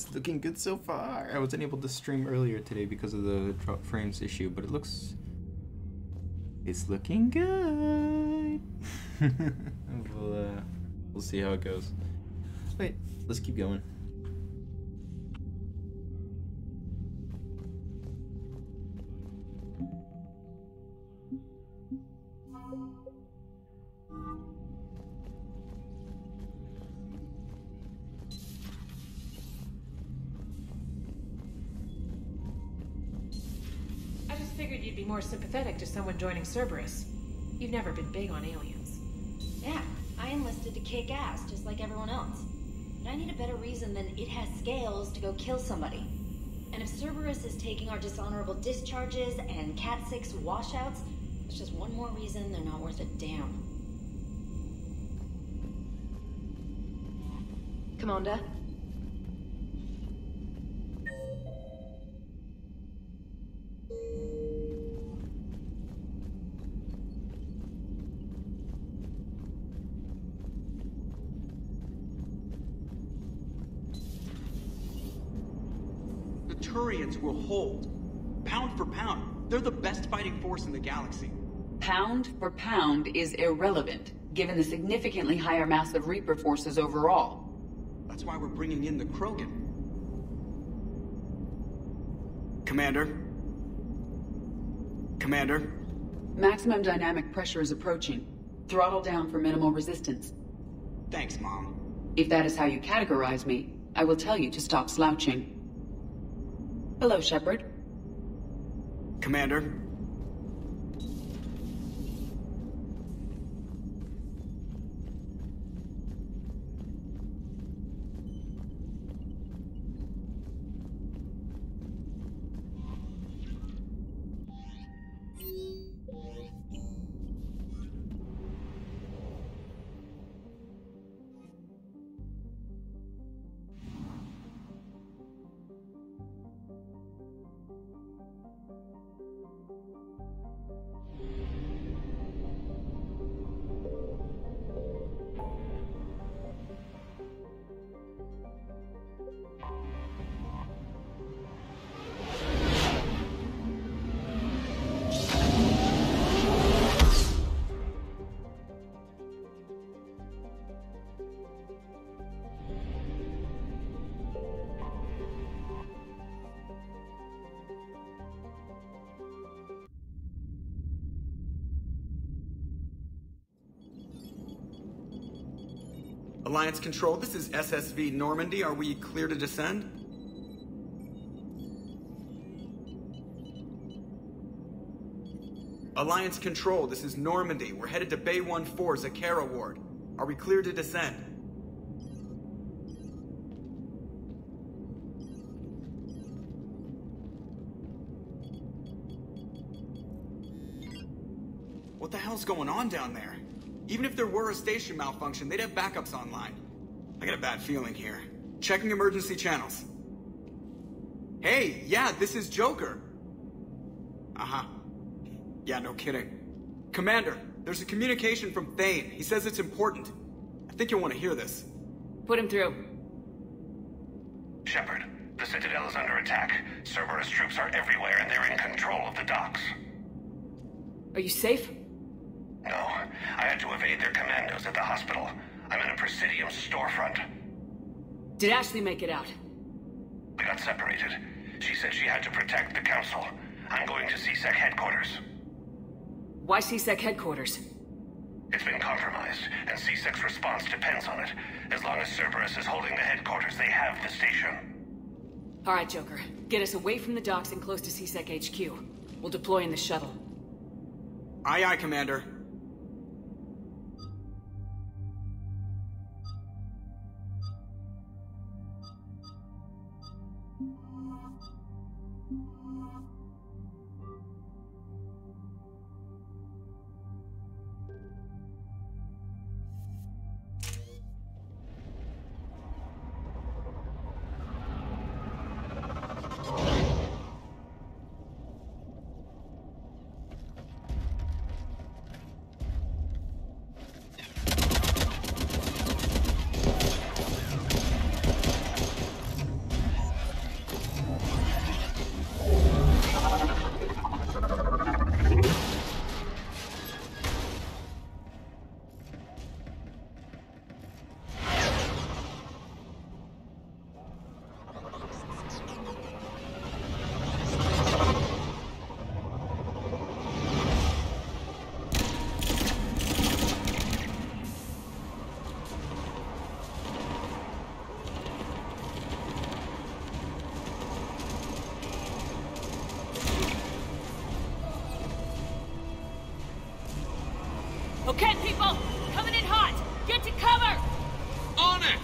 It's looking good so far. I wasn't able to stream earlier today because of the drop frames issue, but it's looking good. We'll see how it goes. Wait, let's keep going. More sympathetic to someone joining Cerberus. You've never been big on aliens. Yeah, I enlisted to kick ass just like everyone else. But I need a better reason than it has scales to go kill somebody. And if Cerberus is taking our dishonorable discharges and Cat 6 washouts, it's just one more reason they're not worth a damn. Commander? Turians will hold. Pound for pound, they're the best fighting force in the galaxy. Pound for pound is irrelevant, given the significantly higher mass of Reaper forces overall. That's why we're bringing in the Krogan. Commander? Commander? Maximum dynamic pressure is approaching. Throttle down for minimal resistance. Thanks, Mom. If that is how you categorize me, I will tell you to stop slouching. Hello, Shepard. Commander? Alliance Control, this is SSV Normandy. Are we clear to descend? Alliance Control, this is Normandy. We're headed to Bay 1-4, Zakara Ward. Are we clear to descend? What the hell's going on down there? Even if there were a station malfunction, they'd have backups online. I got a bad feeling here. Checking emergency channels. Hey, yeah, this is Joker. Uh-huh. Yeah, no kidding. Commander, there's a communication from Thane. He says it's important. I think you'll want to hear this. Put him through. Shepard, the Citadel is under attack. Cerberus troops are everywhere and they're in control of the docks. Are you safe? No, I had to evade their commandos at the hospital. I'm in a Presidium storefront. Did Ashley make it out? We got separated. She said she had to protect the Council. I'm going to CSEC headquarters. Why CSEC headquarters? It's been compromised, and CSEC's response depends on it. As long as Cerberus is holding the headquarters, they have the station. All right, Joker. Get us away from the docks and close to CSEC HQ. We'll deploy in the shuttle. Aye, aye, Commander. Okay, people! Coming in hot! Get to cover! On it!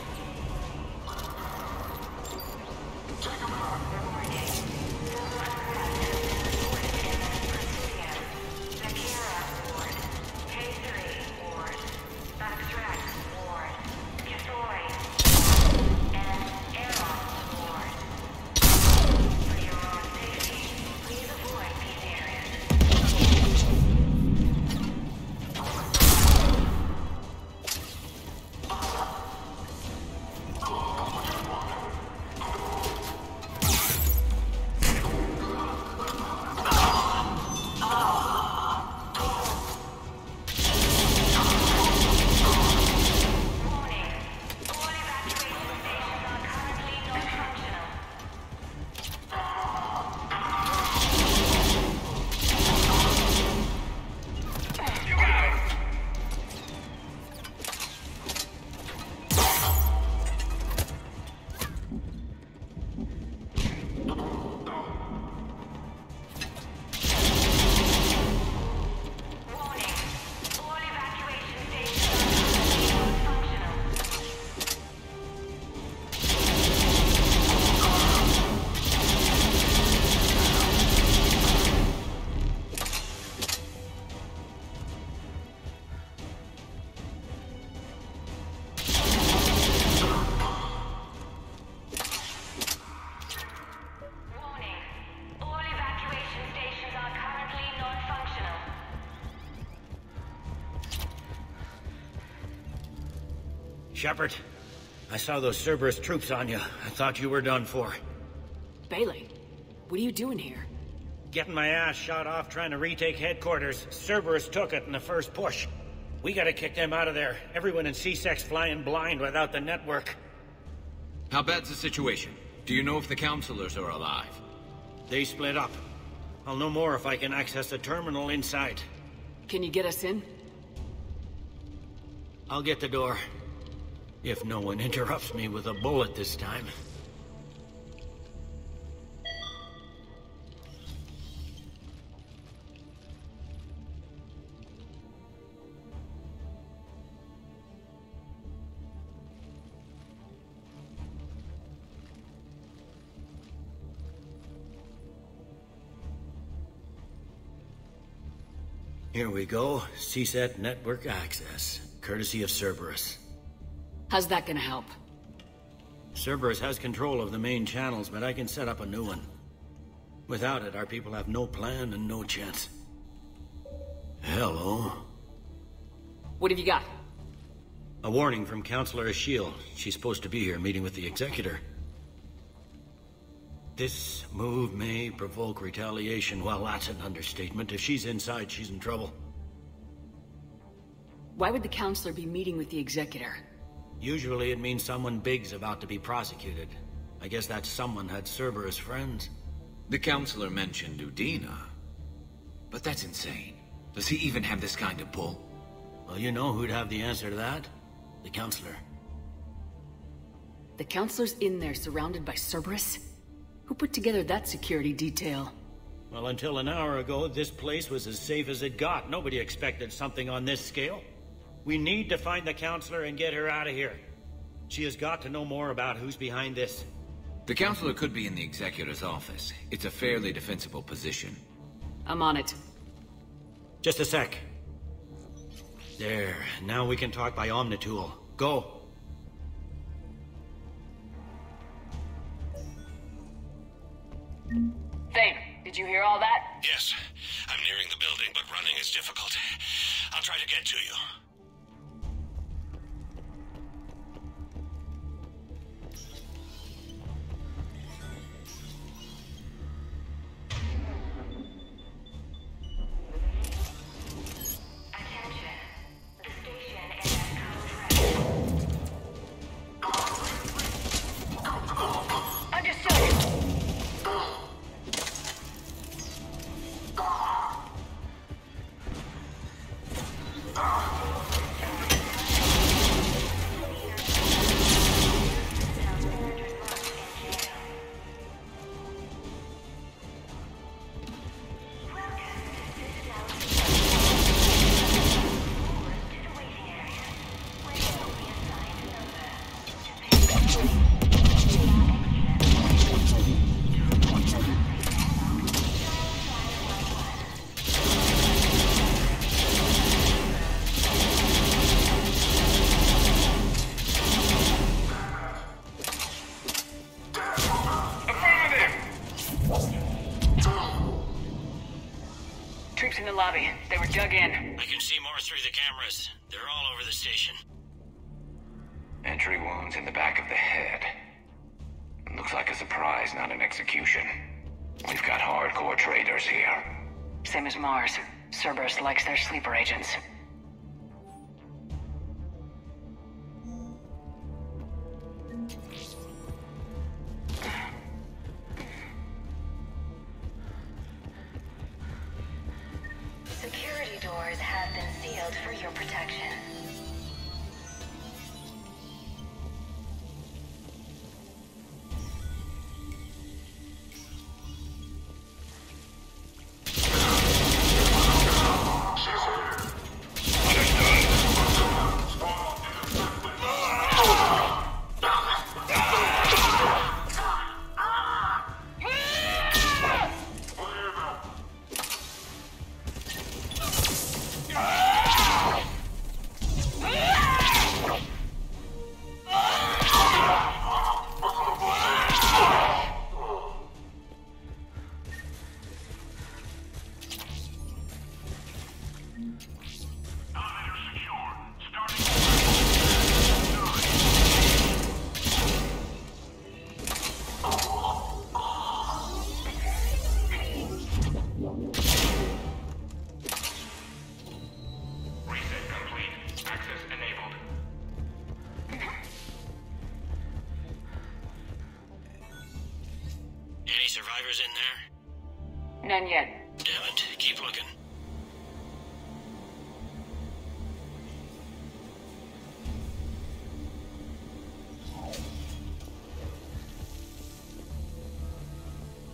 Shepard, I saw those Cerberus troops on you. I thought you were done for. Bailey, what are you doing here? Getting my ass shot off trying to retake headquarters. Cerberus took it in the first push. We gotta kick them out of there. Everyone in C-Sec's flying blind without the network. How bad's the situation? Do you know if the counselors are alive? They split up. I'll know more if I can access the terminal inside. Can you get us in? I'll get the door. If no one interrupts me with a bullet this time. Here we go. CSAT network access, courtesy of Cerberus. How's that gonna help? Cerberus has control of the main channels, but I can set up a new one. Without it, our people have no plan and no chance. Hello. What have you got? A warning from Counselor Ashiel. She's supposed to be here meeting with the Executor. This move may provoke retaliation. Well, that's an understatement. If she's inside, she's in trouble. Why would the Counselor be meeting with the Executor? Usually it means someone big's about to be prosecuted. I guess that someone had Cerberus friends. The counselor mentioned Udina. But that's insane. Does he even have this kind of pull? Well, you know who'd have the answer to that? The Counselor. The Counselor's in there surrounded by Cerberus? Who put together that security detail? Well, until an hour ago, this place was as safe as it got. Nobody expected something on this scale. We need to find the Counselor and get her out of here. She has got to know more about who's behind this. The counselor could be in the Executor's office. It's a fairly defensible position. I'm on it. Just a sec. There. Now we can talk by Omnitool. Go. Thane, did you hear all that? Yes. I'm nearing the building, but running is difficult. I'll try to get to you. Understood. cameras. They're all over the station. Entry wounds in the back of the head. Looks like a surprise, not an execution. We've got hardcore traitors here. Same as Mars. Cerberus likes their sleeper agents. Security doors have been sealed for your protection. Any survivors in there? None yet. Damn it. Keep looking.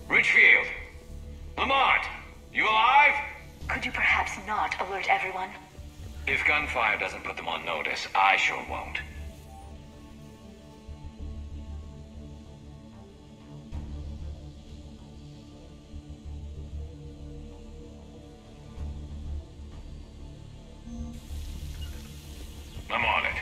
Richfield! Lamont! You alive? Could you perhaps not alert everyone? If gunfire doesn't put them on notice, I sure won't. I'm on it.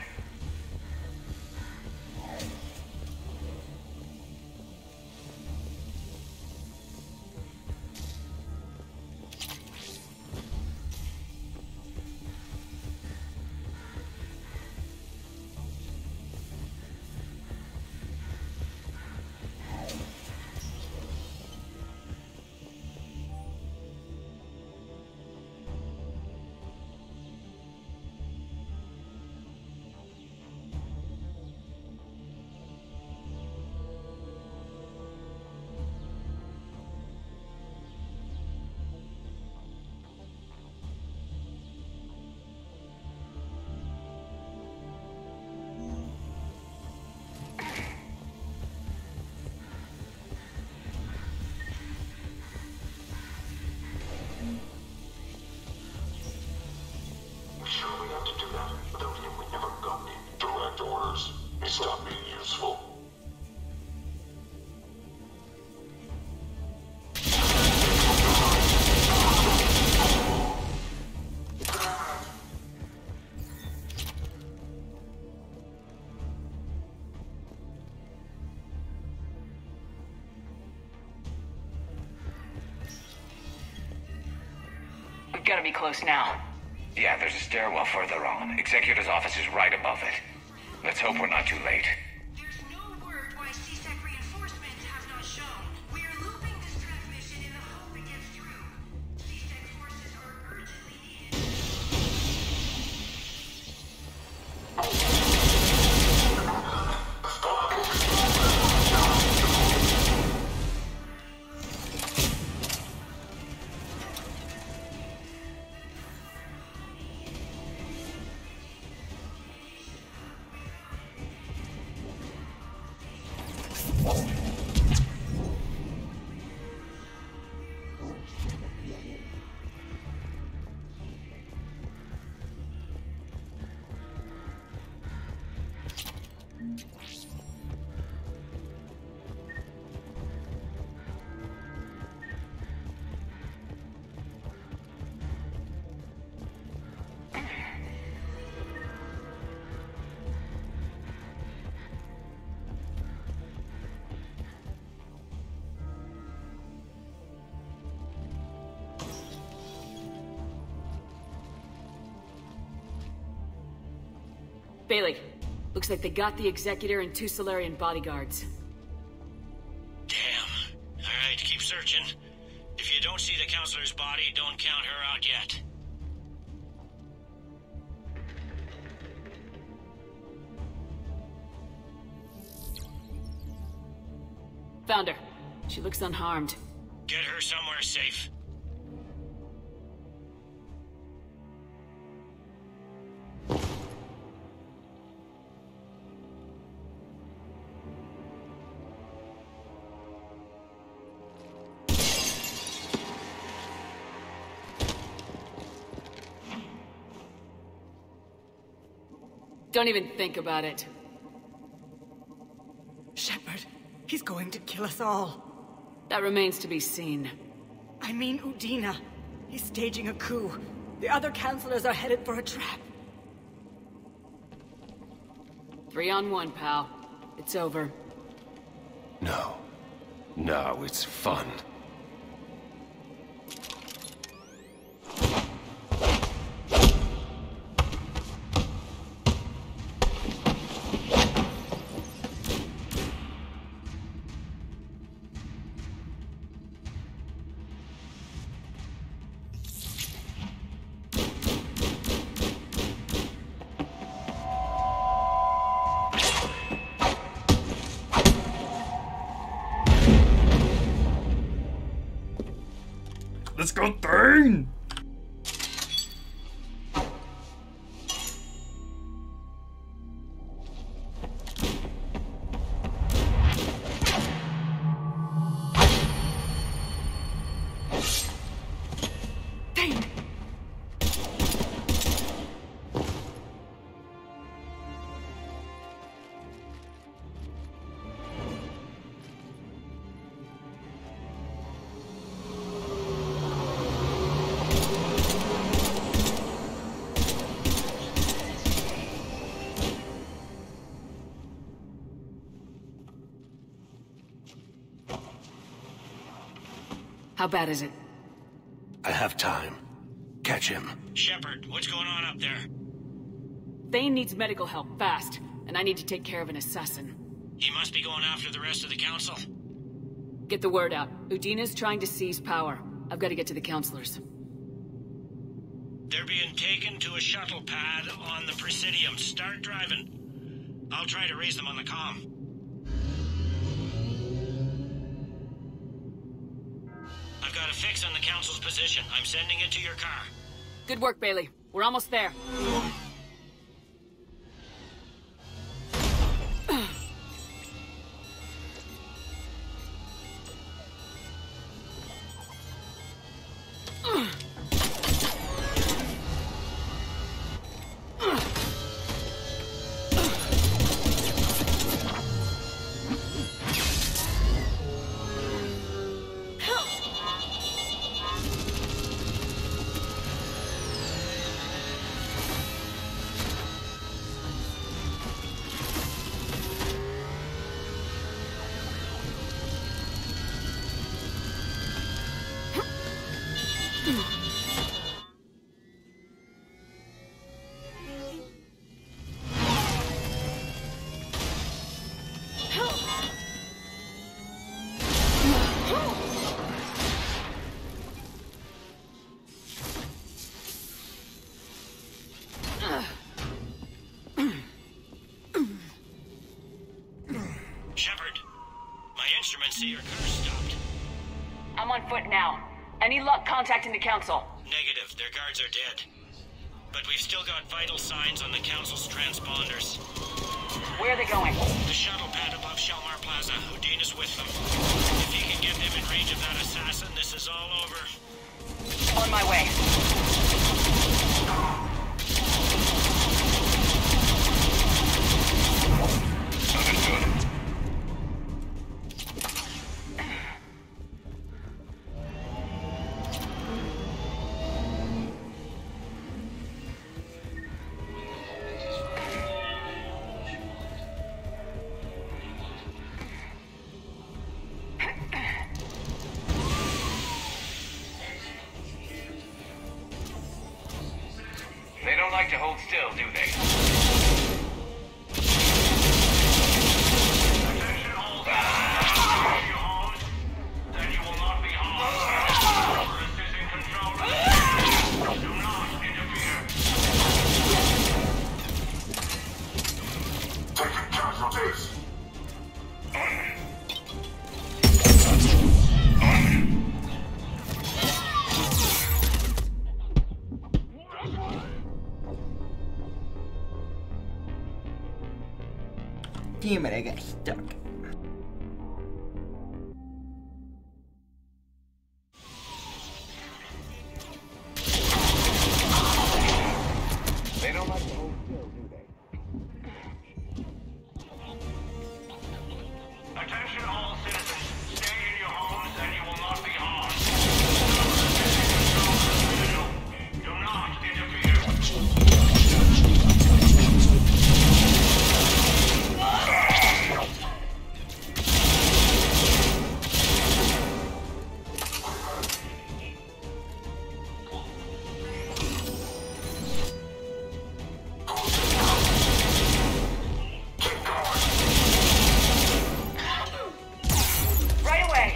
Stop being useful. We've got to be close now. Yeah, there's a stairwell further on. Executor's office is right above it. Let's hope we're not too late. There's no word why C-Sec reinforcements have not shown. We are looping this transmission in the hope it gets through. C-Sec forces are urgently Bailey, looks like they got the Executor and 2 Solarian bodyguards. Damn. Alright, keep searching. If you don't see the counselor's body, don't count her out yet. Found her. She looks unharmed. Get her somewhere safe. Don't even think about it. Shepard, he's going to kill us all. That remains to be seen. I mean Udina. He's staging a coup. The other counselors are headed for a trap. 3-on-1, pal. It's over. No. No, it's fun. Let's go, Thane! How bad is it? I have time. Catch him. Shepard, what's going on up there? Thane needs medical help, fast. And I need to take care of an assassin. He must be going after the rest of the council. Get the word out. Udina's trying to seize power. I've got to get to the counselors. They're being taken to a shuttle pad on the Presidium. Start driving. I'll try to raise them on the comm. I've got a fix on the council's position. I'm sending it to your car. Good work, Bailey. We're almost there. Shepard, my instruments say your car's stopped. I'm on foot now. Any luck contacting the council? Negative. Their guards are dead. But we've still got vital signs on the council's transponders. Where are they going? The shuttle pad above Shelmar Plaza. Udina's with them. If he can get them in range of that assassin, this is all over. On my way. Understood. They don't like to hold still, do they? Damn it, I got stuck. They don't like the whole skill, do they? Attention all citizens. Stay in your homes and you will not be harmed. Do not interfere. Right away.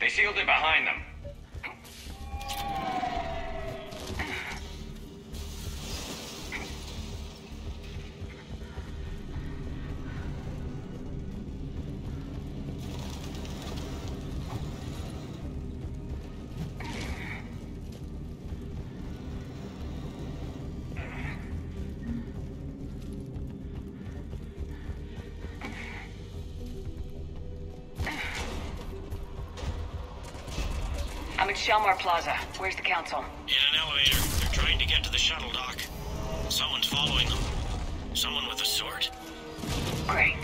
They sealed it behind them. I'm at Shelmar Plaza. Where's the council? In an elevator. They're trying to get to the shuttle dock. Someone's following them. Someone with a sword. Great.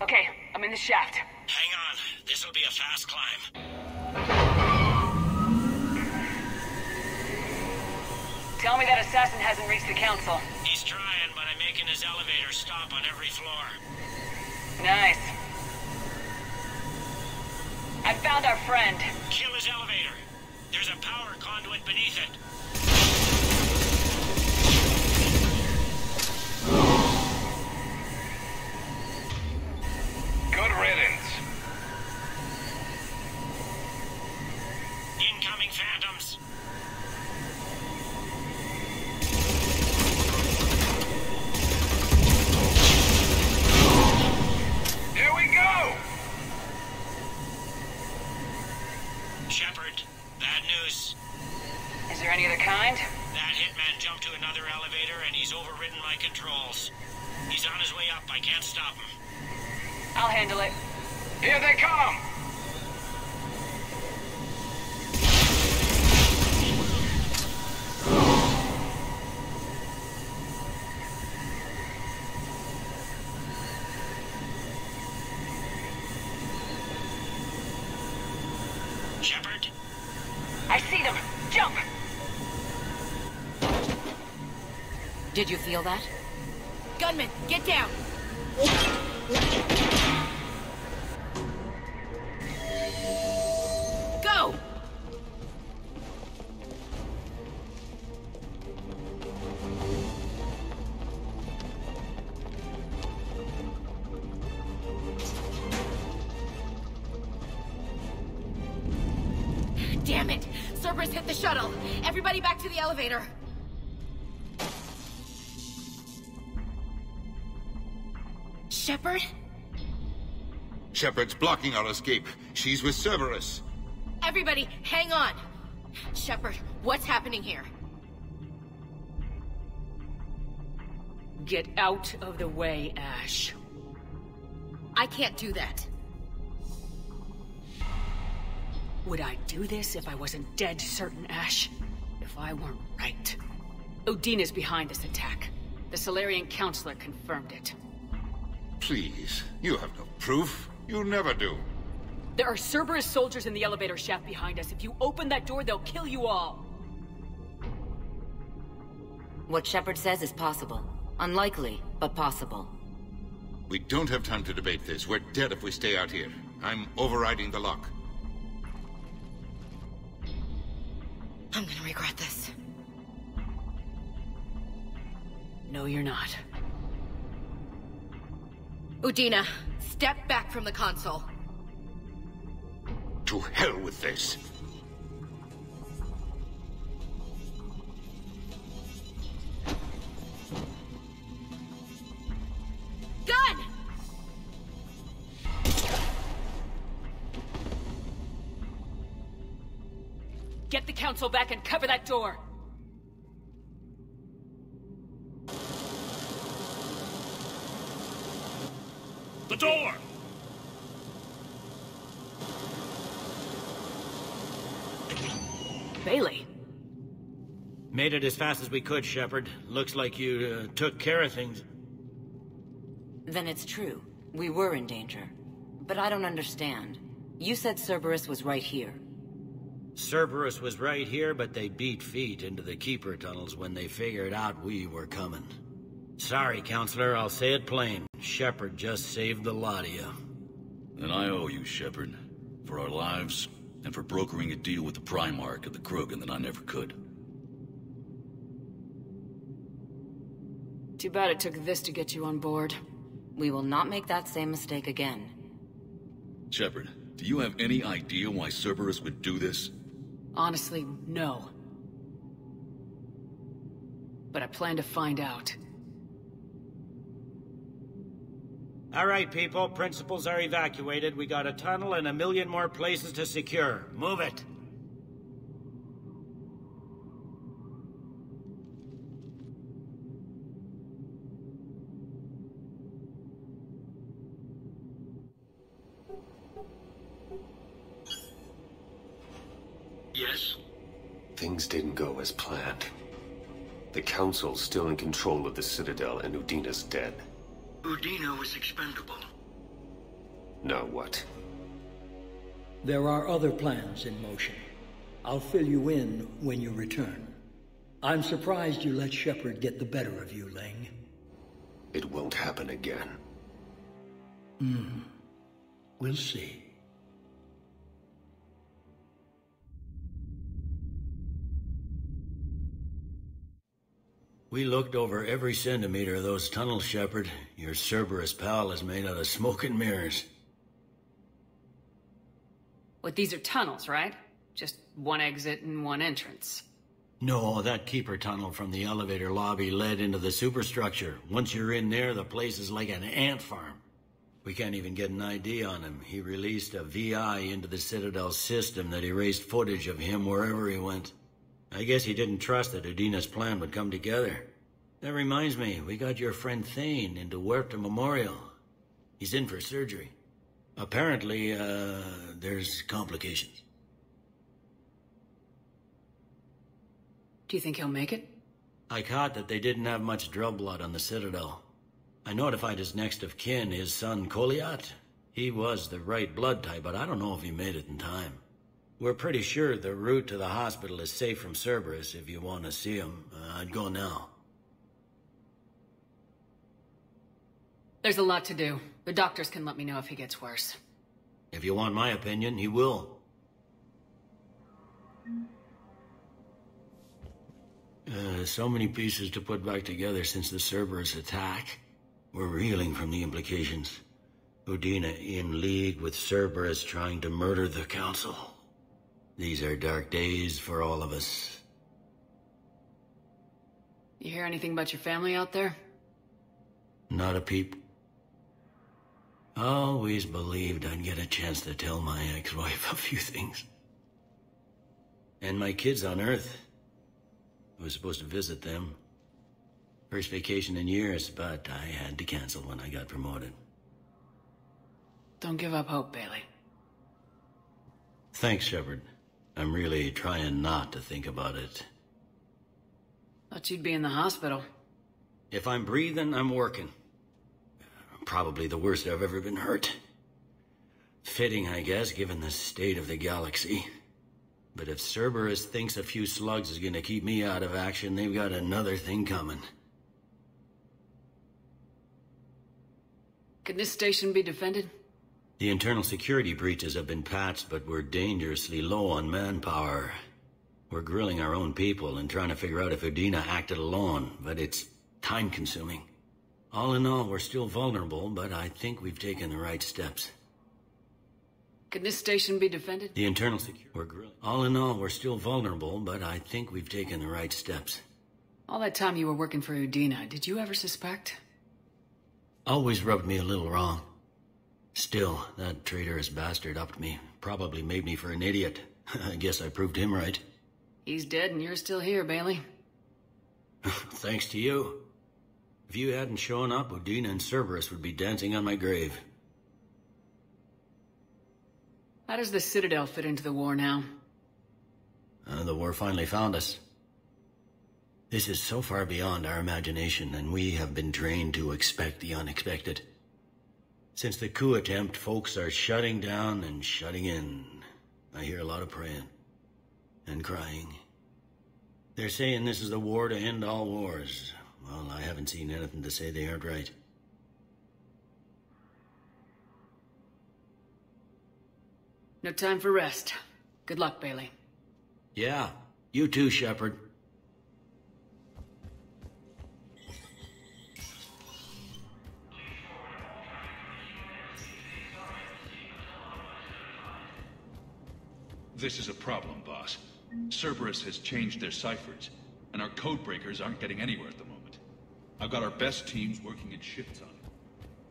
Okay, I'm in the shaft. Hang on. This'll be a fast climb. Tell me that assassin hasn't reached the council. He's trying, but I'm making his elevator stop on every floor. Nice. I found our friend. Kill his elevator. There's a power conduit beneath it. Good riddance. Incoming phantoms. Here we go! Shepard, bad news. Is there any other kind? That hitman jumped to another elevator and he's overridden my controls. He's on his way up. I can't stop him. I'll handle it. Here they come! Did you feel that? Gunman, get down! Go! Damn it! Cerberus hit the shuttle! Everybody back to the elevator! Shepard? Shepard's blocking our escape. She's with Cerberus. Everybody, hang on! Shepard, what's happening here? Get out of the way, Ash. I can't do that. Would I do this if I wasn't dead certain, Ash? If I weren't right. Udina's behind this attack. The Solarian Counselor confirmed it. Please, you have no proof. You never do. There are Cerberus soldiers in the elevator shaft behind us. If you open that door, they'll kill you all. What Shepard says is possible. Unlikely, but possible. We don't have time to debate this. We're dead if we stay out here. I'm overriding the lock. I'm gonna regret this. No, you're not. Udina, step back from the console. To hell with this. Gun! Get the council back and cover that door. The door! Bailey. Made it as fast as we could, Shepard. Looks like you took care of things. Then it's true. We were in danger. But I don't understand. You said Cerberus was right here. Cerberus was right here, but they beat feet into the Keeper tunnels when they figured out we were coming. Sorry, Counselor, I'll say it plain. Shepard just saved the lot of you. And I owe you, Shepard. For our lives, and for brokering a deal with the Primarch of the Krogan that I never could. Too bad it took this to get you on board. We will not make that same mistake again. Shepard, do you have any idea why Cerberus would do this? Honestly, no. But I plan to find out. All right, people. Principals are evacuated. We got a tunnel and 1 million more places to secure. Move it. Yes? Things didn't go as planned. The Council's still in control of the Citadel and Udina's dead. Udina was expendable. Now what? There are other plans in motion. I'll fill you in when you return. I'm surprised you let Shepard get the better of you, Ling. It won't happen again. We'll see. We looked over every centimeter of those tunnels, Shepard. Your Cerberus pal is made out of smoke and mirrors. What, these are tunnels, right? Just one exit and one entrance. No, that Keeper tunnel from the elevator lobby led into the superstructure. Once you're in there, the place is like an ant farm. We can't even get an ID on him. He released a VI into the Citadel system that erased footage of him wherever he went. I guess he didn't trust that Udina's plan would come together. That reminds me, we got your friend Thane into Huerta Memorial. He's in for surgery. Apparently, there's complications. Do you think he'll make it? I caught that they didn't have much drug blood on the Citadel. I notified his next of kin, his son Koliat. He was the right blood type, but I don't know if he made it in time. We're pretty sure the route to the hospital is safe from Cerberus if you want to see him. I'd go now. There's a lot to do. The doctors can let me know if he gets worse. If you want my opinion, he will. So many pieces to put back together since the Cerberus attack. We're reeling from the implications. Udina in league with Cerberus trying to murder the Council. These are dark days for all of us. You hear anything about your family out there? Not a peep. Always believed I'd get a chance to tell my ex-wife a few things. And my kids on Earth. I was supposed to visit them. First vacation in years, but I had to cancel when I got promoted. Don't give up hope, Bailey. Thanks, Shepard. I'm really trying not to think about it. Thought you'd be in the hospital. If I'm breathing, I'm working. Probably the worst I've ever been hurt. Fitting, I guess, given the state of the galaxy. But if Cerberus thinks a few slugs is gonna keep me out of action, they've got another thing coming. Can this station be defended? The internal security breaches have been patched, but we're dangerously low on manpower. We're grilling our own people and trying to figure out if Udina acted alone, but it's time-consuming. All in all, we're still vulnerable, but I think we've taken the right steps. Can this station be defended? The internal security... We're grilling. All in all, we're still vulnerable, but I think we've taken the right steps. All that time you were working for Udina, did you ever suspect? Always rubbed me a little wrong. Still, that traitorous bastard upped me. Probably made me for an idiot. I guess I proved him right. He's dead and you're still here, Bailey. Thanks to you. If you hadn't shown up, Udina and Cerberus would be dancing on my grave. How does the Citadel fit into the war now? The war finally found us. This is so far beyond our imagination, and we have been trained to expect the unexpected. Since the coup attempt, folks are shutting down and shutting in. I hear a lot of praying. And crying. They're saying this is the war to end all wars. Well, I haven't seen anything to say they aren't right. No time for rest. Good luck, Bailey. Yeah, you too, Shepard. This is a problem, boss. Cerberus has changed their ciphers, and our codebreakers aren't getting anywhere at the moment. I've got our best teams working in shifts on it,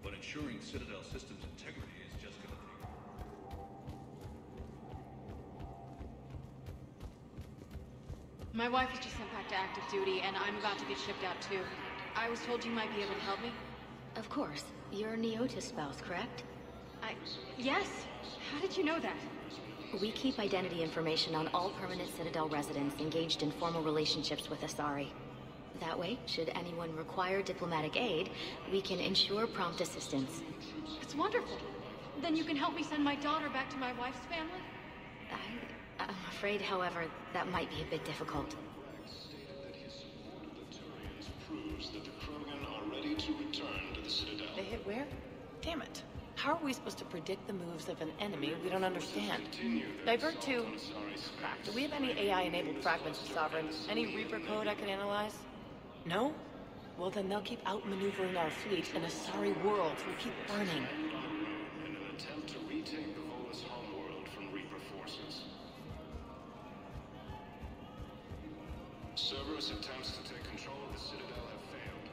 but ensuring Citadel systems integrity is just gonna take... My wife was just sent back to active duty, and I'm about to get shipped out too. I was told you might be able to help me. Of course. You're Neota's spouse, correct? Yes! How did you know that? We keep identity information on all permanent Citadel residents engaged in formal relationships with Asari. That way, should anyone require diplomatic aid, we can ensure prompt assistance. It's wonderful. Then you can help me send my daughter back to my wife's family? I'm afraid, however, that might be a bit difficult. They hit where? Damn it. How are we supposed to predict the moves of an enemy we don't understand? Divert to... Crap, do we have any AI-enabled fragments of Sovereign? Any Reaper code I can analyze? No? Well, then they'll keep outmaneuvering our fleet, and Asari worlds will keep burning. In an attempt to retake the Volus homeworld from Reaper forces. Cerberus attempts to take control of the Citadel have failed,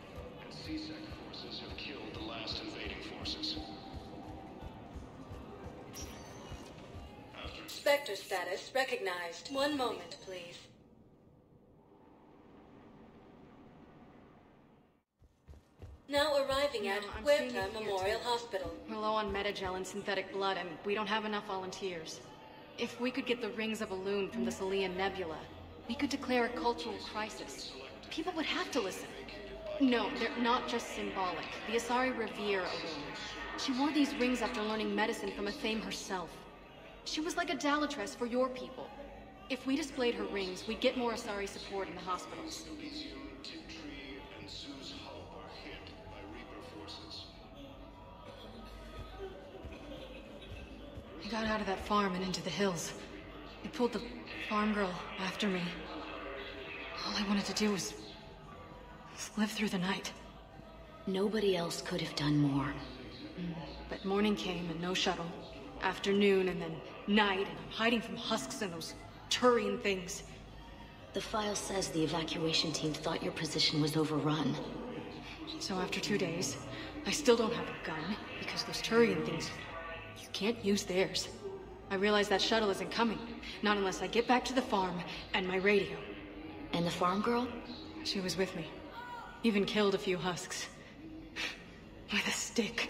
and C-Sec forces have killed the last invading forces. Spectre status recognized. One moment, please. Now arriving at Huerta Memorial Hospital. We're low on metagel and synthetic blood, and we don't have enough volunteers. If we could get the rings of Elune from the Salian Nebula, we could declare a cultural crisis. People would have to listen. No, they're not just symbolic. The Asari revere Elune. She wore these rings after learning medicine from Athame herself. She was like a Dalatress for your people. If we displayed her rings, we'd get more Asari support in the hospitals. got out of that farm and into the hills. They pulled the farm girl after me. All I wanted to do was live through the night. Nobody else could have done more. But morning came and no shuttle. Afternoon and then night, and I'm hiding from husks and those Turian things. The file says the evacuation team thought your position was overrun. So after 2 days, I still don't have a gun, because those Turian things, you can't use theirs. I realize that shuttle isn't coming, not unless I get back to the farm and my radio. And the farm girl? She was with me. Even killed a few husks. With a stick.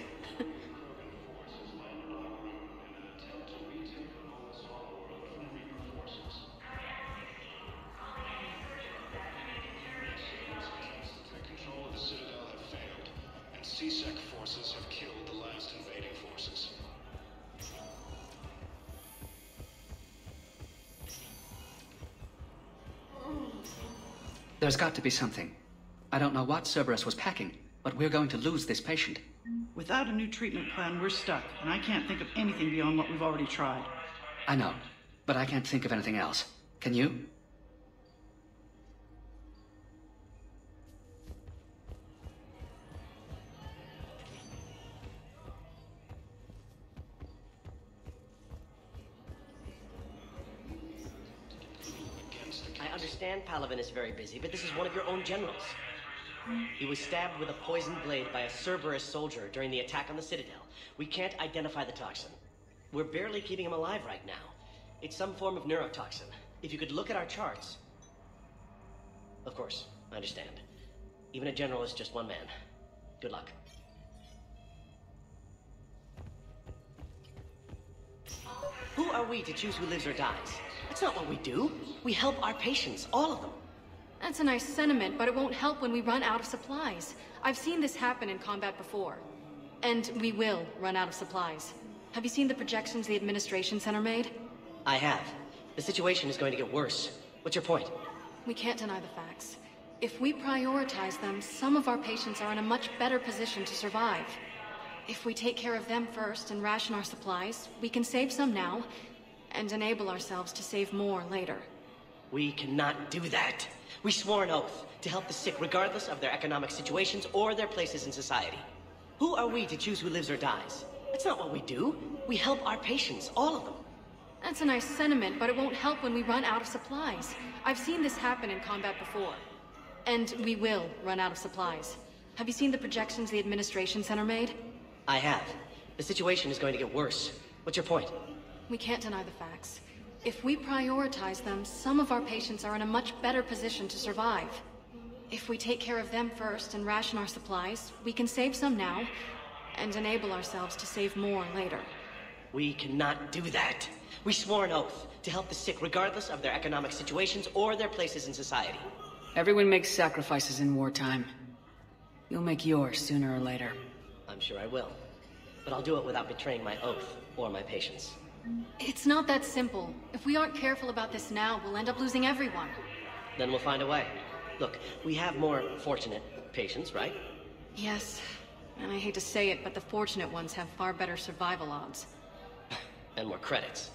C-Sec forces have killed the last invading forces. There's got to be something. I don't know what Cerberus was packing, but we're going to lose this patient. Without a new treatment plan, we're stuck, and I can't think of anything beyond what we've already tried. I know, but I can't think of anything else. Can you? I understand Palaven is very busy, but this is one of your own generals. He was stabbed with a poisoned blade by a Cerberus soldier during the attack on the Citadel. We can't identify the toxin. We're barely keeping him alive right now. It's some form of neurotoxin. If you could look at our charts... Of course, I understand. Even a general is just one man. Good luck. Who are we to choose who lives or dies? That's not what we do. We help our patients, all of them. That's a nice sentiment, but it won't help when we run out of supplies. I've seen this happen in combat before. And we will run out of supplies. Have you seen the projections the administration center made? I have. The situation is going to get worse. What's your point? We can't deny the facts. If we prioritize them, some of our patients are in a much better position to survive. If we take care of them first and ration our supplies, we can save some now, and enable ourselves to save more later. We cannot do that. We swore an oath to help the sick regardless of their economic situations or their places in society. Who are we to choose who lives or dies? That's not what we do. We help our patients, all of them. That's a nice sentiment, but it won't help when we run out of supplies. I've seen this happen in combat before. And we will run out of supplies. Have you seen the projections the administration center made? I have. The situation is going to get worse. What's your point? We can't deny the facts. If we prioritize them, some of our patients are in a much better position to survive. If we take care of them first and ration our supplies, we can save some now, and enable ourselves to save more later. We cannot do that. We swore an oath to help the sick regardless of their economic situations or their places in society. Everyone makes sacrifices in wartime. You'll make yours sooner or later. I'm sure I will. But I'll do it without betraying my oath or my patients. It's not that simple. If we aren't careful about this now, we'll end up losing everyone. Then we'll find a way. Look, we have more fortunate patients, right? Yes. And I hate to say it, but the fortunate ones have far better survival odds. And more credits.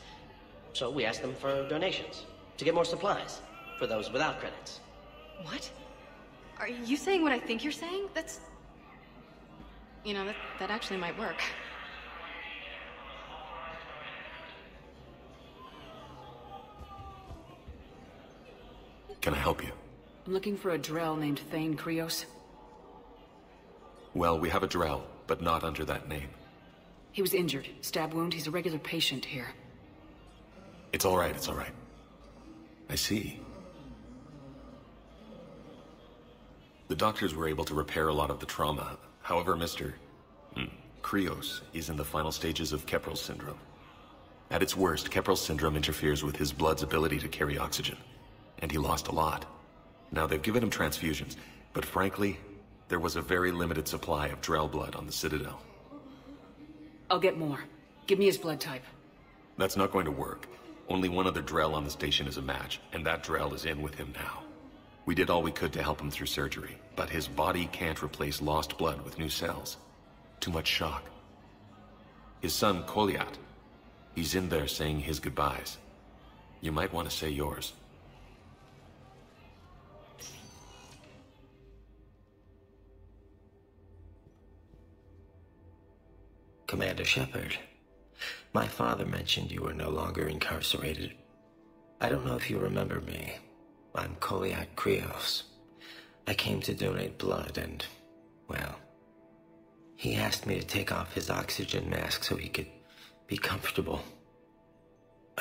So we ask them for donations. To get more supplies. For those without credits. What? Are you saying what I think you're saying? That's... You know, that actually might work. Can I help you? I'm looking for a Drell named Thane Krios. Well, we have a Drell, but not under that name. He was injured. Stab wound. He's a regular patient here. It's all right, it's all right. I see. The doctors were able to repair a lot of the trauma. However, Mr. Krios is in the final stages of Kepral's syndrome. At its worst, Kepral's syndrome interferes with his blood's ability to carry oxygen. And he lost a lot. Now, they've given him transfusions, but frankly, there was a very limited supply of Drell blood on the Citadel. I'll get more. Give me his blood type. That's not going to work. Only one other Drell on the station is a match, and that Drell is in with him now. We did all we could to help him through surgery, but his body can't replace lost blood with new cells. Too much shock. His son, Koliat. He's in there saying his goodbyes. You might want to say yours. Commander Shepard, my father mentioned you were no longer incarcerated. I don't know if you remember me. I'm Koliak Krios. I came to donate blood and, well, he asked me to take off his oxygen mask so he could be comfortable.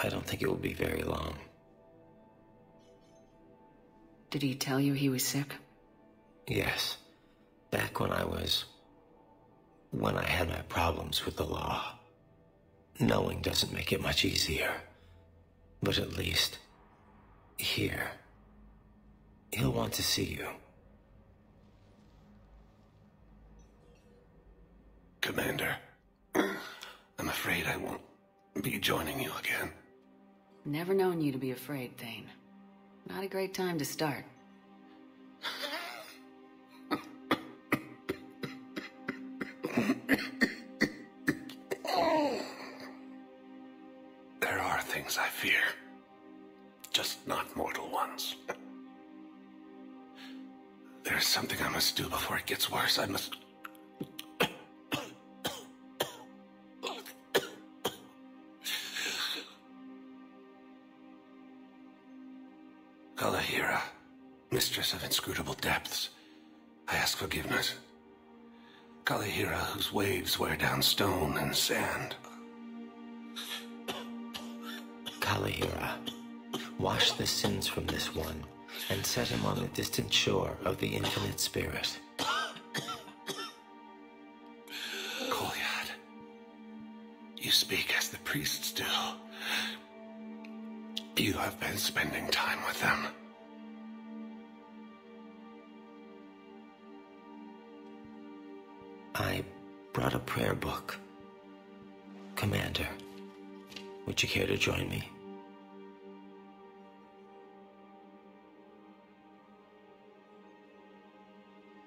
I don't think it will be very long. Did he tell you he was sick? Yes. Back when I had my problems with the law. Knowing doesn't make it much easier. But at least, here, he'll want to see you. Commander, I'm afraid I won't be joining you again. Never known you to be afraid, Thane. Not a great time to start. There are things I fear. Just not mortal ones. There's something I must do before it gets worse. I must... Kalahira, mistress of inscrutable depths, I ask forgiveness. Kalahira, whose waves wear down stone and sand. Kalahira, wash the sins from this one, and set him on the distant shore of the infinite spirit. Kolyad, you speak as the priests do. You have been spending time with them. I brought a prayer book. Commander, would you care to join me?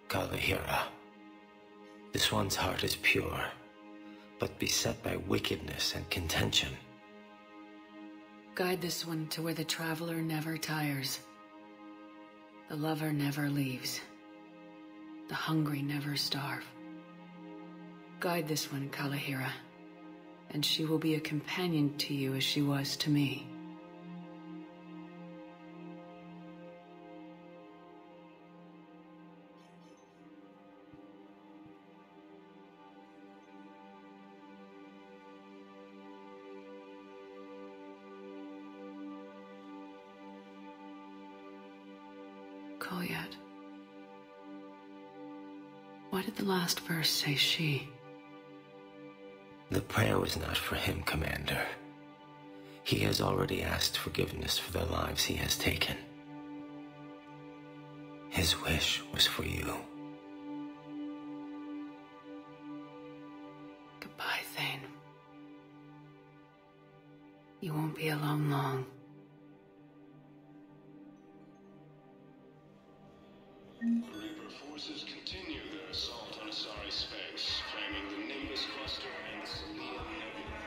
Kalahira, this one's heart is pure, but beset by wickedness and contention. Guide this one to where the traveler never tires. The lover never leaves. The hungry never starve. Guide this one, Kalahira, and she will be a companion to you as she was to me. Kolyad. Why did the last verse say she? The prayer was not for him, Commander. He has already asked forgiveness for the lives he has taken. His wish was for you. Goodbye, Thane. You won't be alone long. Reaper forces continue their assault on Asari space, claiming the Nimbus cluster and the Selenium Nebula.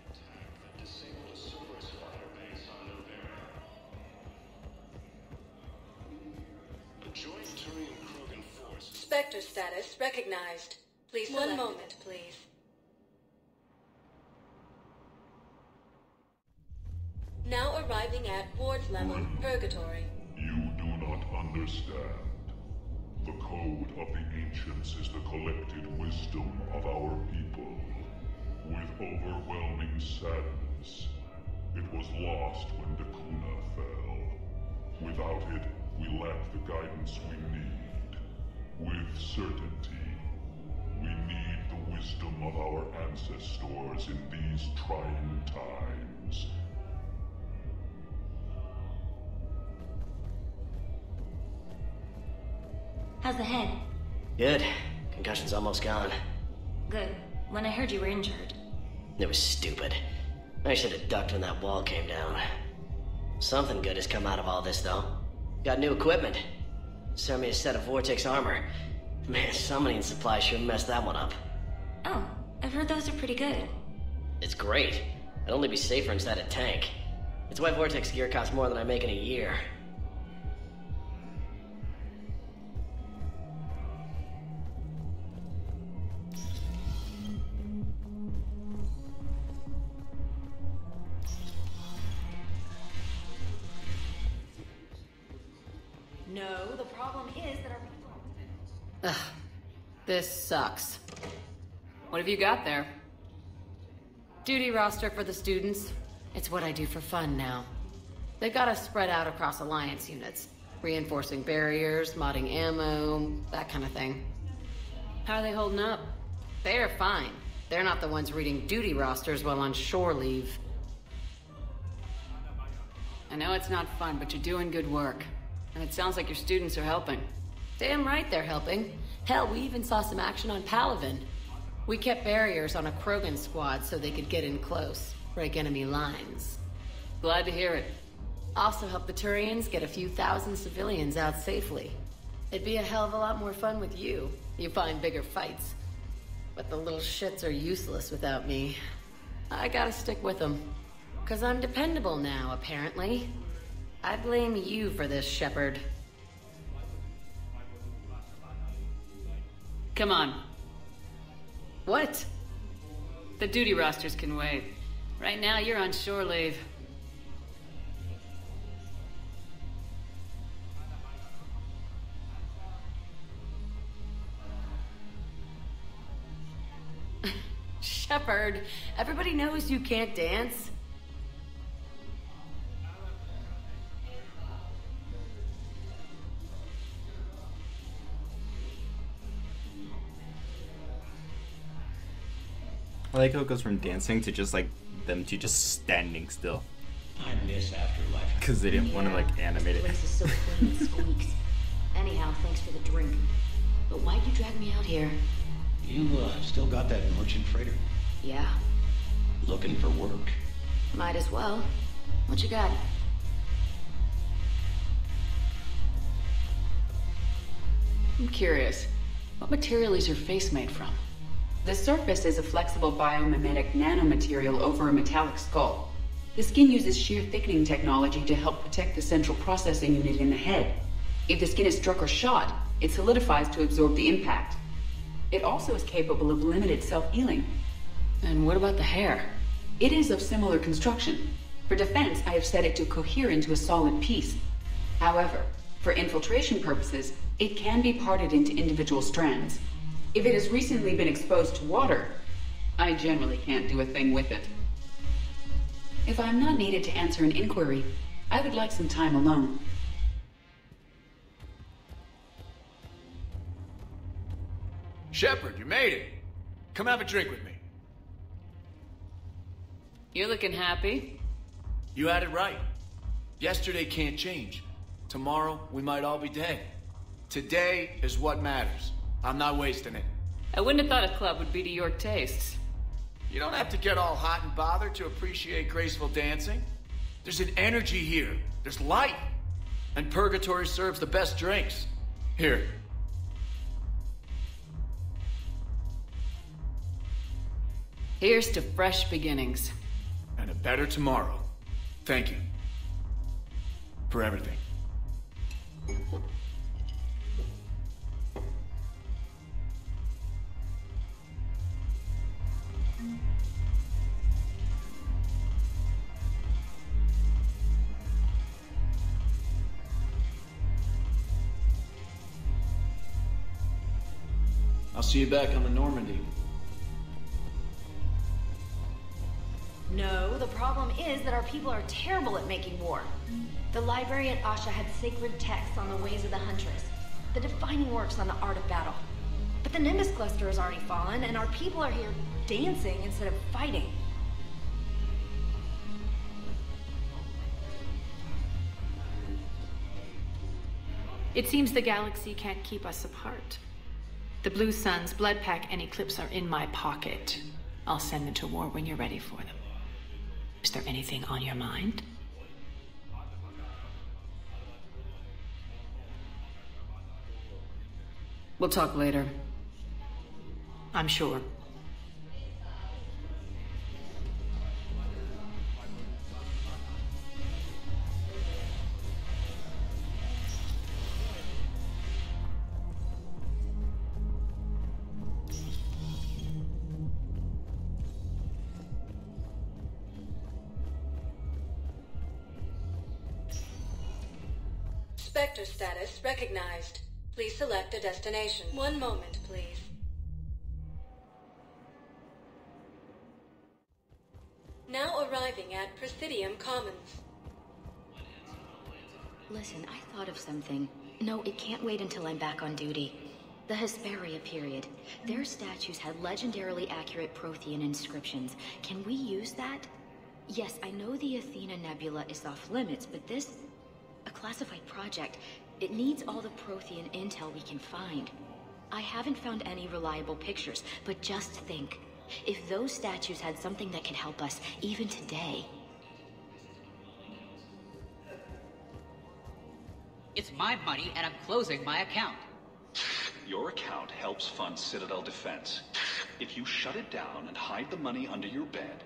Attack that disabled a Cerberus fighter base on Novera. A joint Turian-Krogan force. Spectre status recognized. Please select. One moment, please. Now arriving at ward level, Purgatory. You do not understand. The code of the ancients is the collected wisdom of our people. With overwhelming sadness, it was lost when Dakuna fell. Without it, we lack the guidance we need. With certainty, we need the wisdom of our ancestors in these trying times. How's the head? Good. Concussion's almost gone. Good. When I heard you were injured. It was stupid. I should have ducked when that wall came down. Something good has come out of all this, though. Got new equipment. Sent me a set of Vortex armor. Man, summoning supply sure messed that one up. Oh, I've heard those are pretty good. It's great. I'd only be safer inside a tank. It's why Vortex gear costs more than I make in a year. No, the problem is that our... Ugh, this sucks. What have you got there? Duty roster for the students. It's what I do for fun now. They've got us spread out across Alliance units. Reinforcing barriers, modding ammo, that kind of thing. How are they holding up? They're fine. They're not the ones reading duty rosters while on shore leave. I know it's not fun, but you're doing good work. And it sounds like your students are helping. Damn right they're helping. Hell, we even saw some action on Palaven. We kept barriers on a Krogan squad so they could get in close, break enemy lines. Glad to hear it. Also help the Turians get a few thousand civilians out safely. It'd be a hell of a lot more fun with you. You find bigger fights. But the little shits are useless without me. I gotta stick with them. 'Cause I'm dependable now, apparently. I blame you for this, Shepard. Come on. What? The duty rosters can wait. Right now, you're on shore leave. Shepard, everybody knows you can't dance. I like how it goes from dancing to just like them to just standing still. I miss Afterlife. Because they didn't want to like animate it. This place is so clean it squeaks. Anyhow, thanks for the drink. But why'd you drag me out here? You still got that merchant freighter? Yeah, Looking for work? might as well. What you got? I'm curious. What material is your face made from? The surface is a flexible biomimetic nanomaterial over a metallic skull. The skin uses shear thickening technology to help protect the central processing unit in the head. If the skin is struck or shot, it solidifies to absorb the impact. It also is capable of limited self-healing. And what about the hair? It is of similar construction. For defense, I have set it to cohere into a solid piece. However, for infiltration purposes, it can be parted into individual strands. If it has recently been exposed to water, I generally can't do a thing with it. If I'm not needed to answer an inquiry, I would like some time alone. Shepard, you made it. Come have a drink with me. You're looking happy. You had it right. Yesterday can't change. Tomorrow, we might all be dead. Today is what matters. I'm not wasting it. I wouldn't have thought a club would be to your tastes. You don't have to get all hot and bothered to appreciate graceful dancing. There's an energy here. There's light. And Purgatory serves the best drinks. Here. Here's to fresh beginnings. And a better tomorrow. Thank you. For everything. I'll see you back on the Normandy. No, the problem is that our people are terrible at making war. The library at Asha had sacred texts on the ways of the Huntress, the defining works on the art of battle. But the Nimbus cluster has already fallen, and our people are here dancing instead of fighting. It seems the galaxy can't keep us apart. The Blue Suns, Blood Pack, and Eclipse are in my pocket. I'll send them to war when you're ready for them. Is there anything on your mind? We'll talk later. I'm sure. Spectre status recognized. Please select a destination. One moment, please. Now arriving at Presidium Commons. Listen, I thought of something. No, it can't wait until I'm back on duty. The Hesperia period. Their statues had legendarily accurate Prothean inscriptions. Can we use that? Yes, I know the Athena Nebula is off limits, but this... a classified project. It needs all the Prothean intel we can find. I haven't found any reliable pictures, but just think. If those statues had something that could help us, even today... It's my money, and I'm closing my account. Your account helps fund Citadel defense. If you shut it down and hide the money under your bed,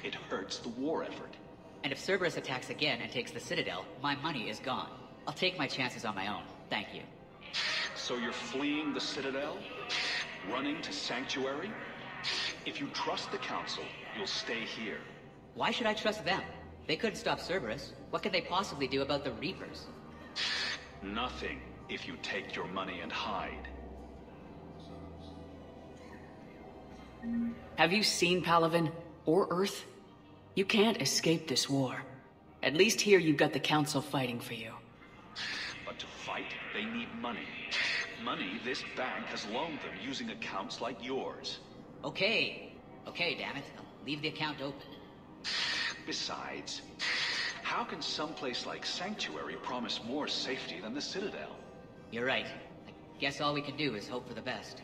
it hurts the war effort. And if Cerberus attacks again and takes the Citadel, my money is gone. I'll take my chances on my own. Thank you. So you're fleeing the Citadel? Running to Sanctuary? If you trust the Council, you'll stay here. Why should I trust them? They couldn't stop Cerberus. What could they possibly do about the Reapers? Nothing, if you take your money and hide. Have you seen Palaven? Or Earth? You can't escape this war. At least here you've got the Council fighting for you. But to fight, they need money. Money this bank has loaned them using accounts like yours. Okay, damn it. I'll leave the account open. Besides, how can someplace like Sanctuary promise more safety than the Citadel? You're right. I guess all we can do is hope for the best.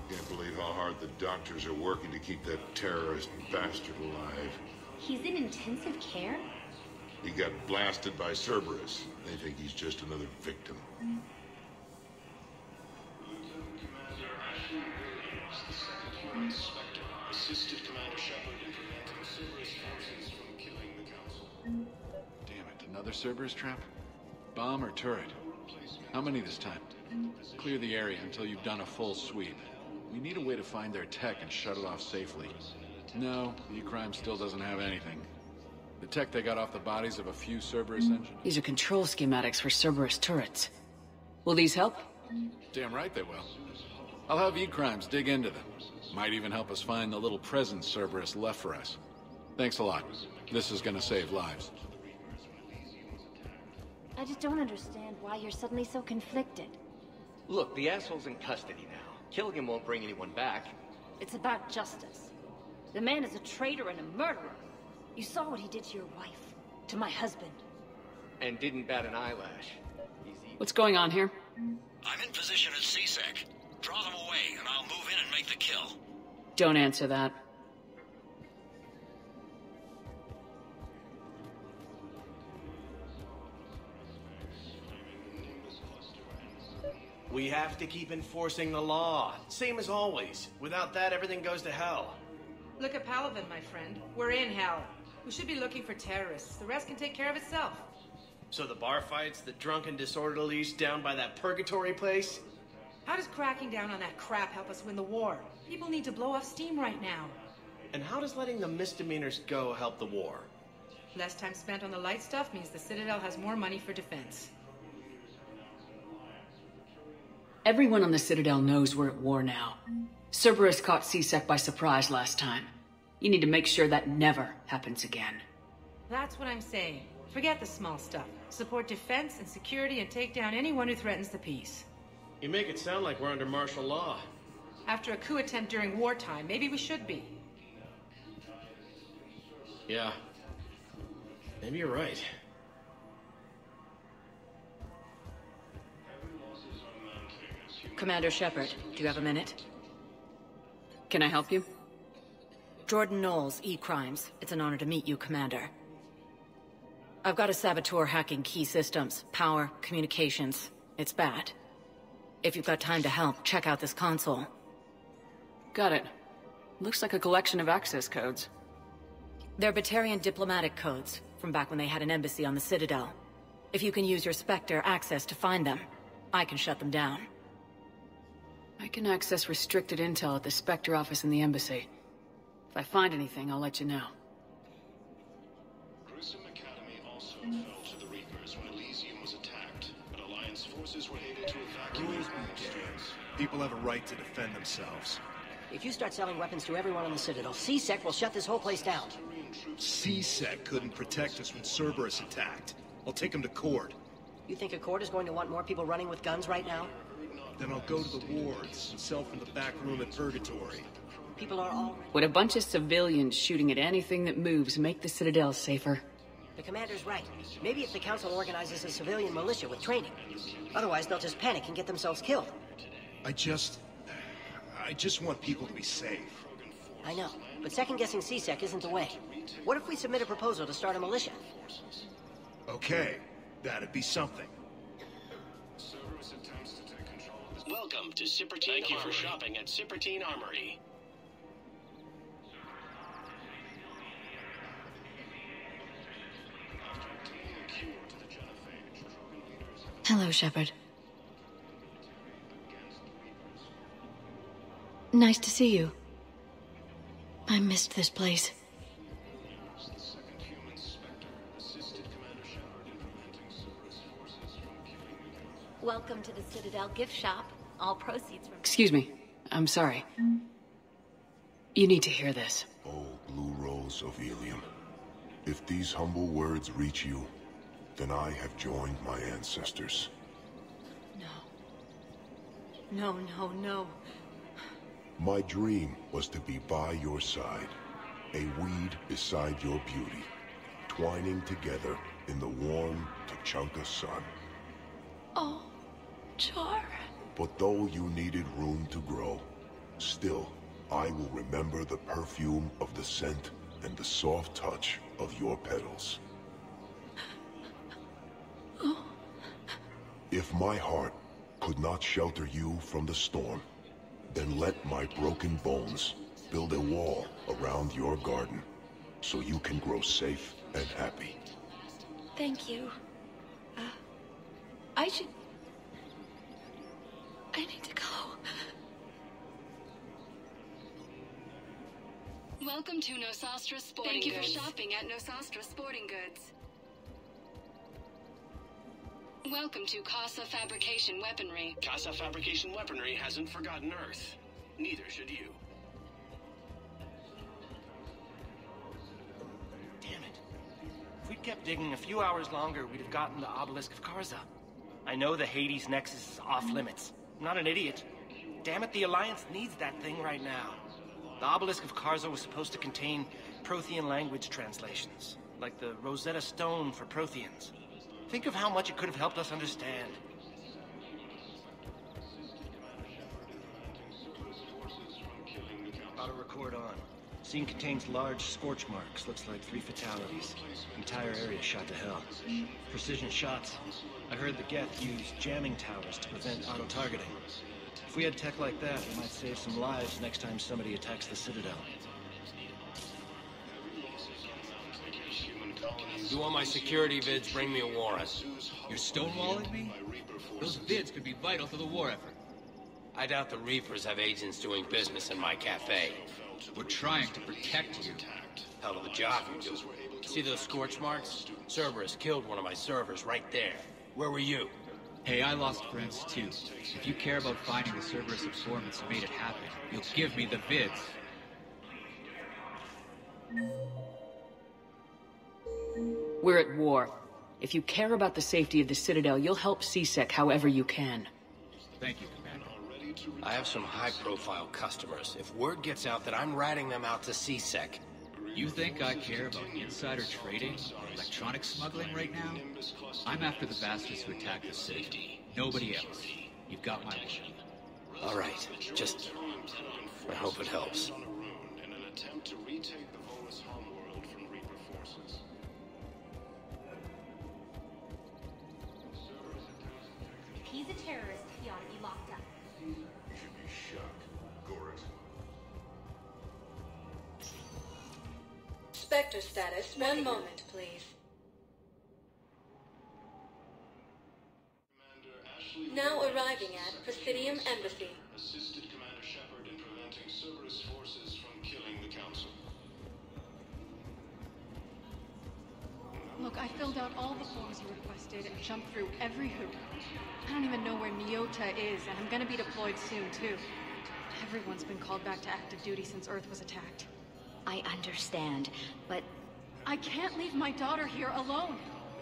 Can't believe how hard the doctors are working to keep that terrorist bastard alive. He's in intensive care? He got blasted by Cerberus. They think he's just another victim. Assisted Commander Shepard in preventing Cerberus forces from killing the Council. Damn it, another Cerberus trap? Bomb or turret? How many this time? Clear the area until you've done a full sweep. We need a way to find their tech and shut it off safely. No, the E-Crime still doesn't have anything. The tech they got off the bodies of a few Cerberus engines? These are control schematics for Cerberus turrets. Will these help? Damn right they will. I'll have E-Crimes dig into them. Might even help us find the little presents Cerberus left for us. Thanks a lot. This is gonna save lives. I just don't understand why you're suddenly so conflicted. Look, the asshole's in custody now. Killing him won't bring anyone back. It's about justice. The man is a traitor and a murderer. You saw what he did to your wife, to my husband. And didn't bat an eyelash. What's going on here? I'm in position at C-Sec. Draw them away, and I'll move in and make the kill. Don't answer that. We have to keep enforcing the law. Same as always. Without that, everything goes to hell. Look at Palaven, my friend. We're in hell. We should be looking for terrorists. The rest can take care of itself. So the bar fights, the drunken disorderlies down by that purgatory place? How does cracking down on that crap help us win the war? People need to blow off steam right now. And how does letting the misdemeanors go help the war? Less time spent on the light stuff means the Citadel has more money for defense. Everyone on the Citadel knows we're at war now. Cerberus caught C-Sec by surprise last time. You need to make sure that never happens again. That's what I'm saying. Forget the small stuff. Support defense and security and take down anyone who threatens the peace. You make it sound like we're under martial law. After a coup attempt during wartime, maybe we should be. Yeah. Maybe you're right. Commander Shepard, do you have a minute? Can I help you? Jordan Knowles, E-Crimes. It's an honor to meet you, Commander. I've got a saboteur hacking key systems, power, communications. It's bad. If you've got time to help, check out this console. Got it. Looks like a collection of access codes. They're Batarian diplomatic codes, from back when they had an embassy on the Citadel. If you can use your Spectre access to find them, I can shut them down. I can access restricted intel at the Spectre office in the embassy. If I find anything, I'll let you know. Grissom Academy also fell to the Reapers when Elysium was attacked, but Alliance forces were able to evacuate the streets. People have a right to defend themselves. If you start selling weapons to everyone on the Citadel, C-Sec will shut this whole place down. C-Sec couldn't protect us when Cerberus attacked. I'll take him to court. You think a court is going to want more people running with guns right now? Then I'll go to the wards and sell from the back room at Purgatory. People are all... Would a bunch of civilians shooting at anything that moves make the Citadel safer? The commander's right. Maybe if the Council organizes a civilian militia with training. Otherwise, they'll just panic and get themselves killed. I just want people to be safe. I know, but second-guessing C-Sec isn't the way. What if we submit a proposal to start a militia? Okay, that'd be something. Welcome to Sippertine Thank you for shopping at Sippertine Armory. Hello, Shepard. Nice to see you. I missed this place. Welcome to the Citadel gift shop. All proceeds from... Excuse me. I'm sorry. You need to hear this. Oh, Blue Rose of Ilium. If these humble words reach you, then I have joined my ancestors. No, no. My dream was to be by your side, a weed beside your beauty, twining together in the warm Tachanka sun. Oh, Char. But though you needed room to grow, still, I will remember the perfume of the scent and the soft touch of your petals. Oh. If my heart could not shelter you from the storm, then let my broken bones build a wall around your garden, so you can grow safe and happy. Thank you. I need to go. Welcome to Nosastra Sporting Goods. Thank you for shopping at Nosastra Sporting Goods. Welcome to Casa Fabrication Weaponry. Casa Fabrication Weaponry hasn't forgotten Earth. Neither should you. Damn it. If we'd kept digging a few hours longer, we'd have gotten the Obelisk of Karza. I know the Hades Nexus is off limits. I'm not an idiot. Damn it, the Alliance needs that thing right now. The Obelisk of Karza was supposed to contain Prothean language translations, like the Rosetta Stone for Protheans. Think of how much it could have helped us understand. Auto record on. Scene contains large scorch marks. Looks like 3 fatalities. Entire area shot to hell. Precision shots. I heard the Geth used jamming towers to prevent auto-targeting. If we had tech like that, we might save some lives next time somebody attacks the Citadel. You want my security vids, bring me a warrant. You're stonewalling me? Those vids could be vital to the war effort. I doubt the Reapers have agents doing business in my cafe. We're trying to protect you. Hell of a job you do. See those scorch marks? Cerberus killed one of my servers right there. Where were you? Hey, I lost friends too. If you care about finding the Cerberus informants who made it happen, you'll give me the vids. We're at war. If you care about the safety of the Citadel, you'll help C-Sec however you can. Thank you, Commander. I have some high-profile customers. If word gets out that I'm ratting them out to C-Sec... You think I care about insider trading or electronic smuggling right now? I'm after the bastards who attacked the city. Nobody else. You've got my word. All right, just... I hope it helps. In an attempt to retake the AORUS homeworld from Reaper forces. If he's a terrorist, he ought to be locked up. You should be shocked. Gorix. Spectre status. One moment, please. Now arriving at Presidium Embassy. Assisted Commander Shepard in preventing Cerberus forces from killing the Council. Look, I filled out all the forms you requested and jumped through every hoop. I don't even know where Nyota is, and I'm gonna be deployed soon, too. Everyone's been called back to active duty since Earth was attacked. I understand, but... I can't leave my daughter here alone.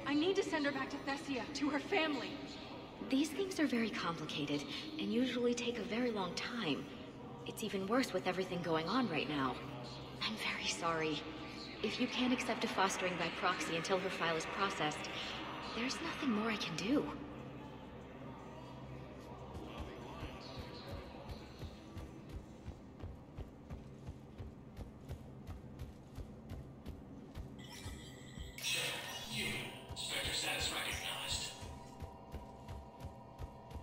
I need to send her back to Thessia, to her family. These things are very complicated, and usually take a very long time. It's even worse with everything going on right now. I'm very sorry. If you can't accept a fostering by proxy until her file is processed, there's nothing more I can do. Spectre status recognized.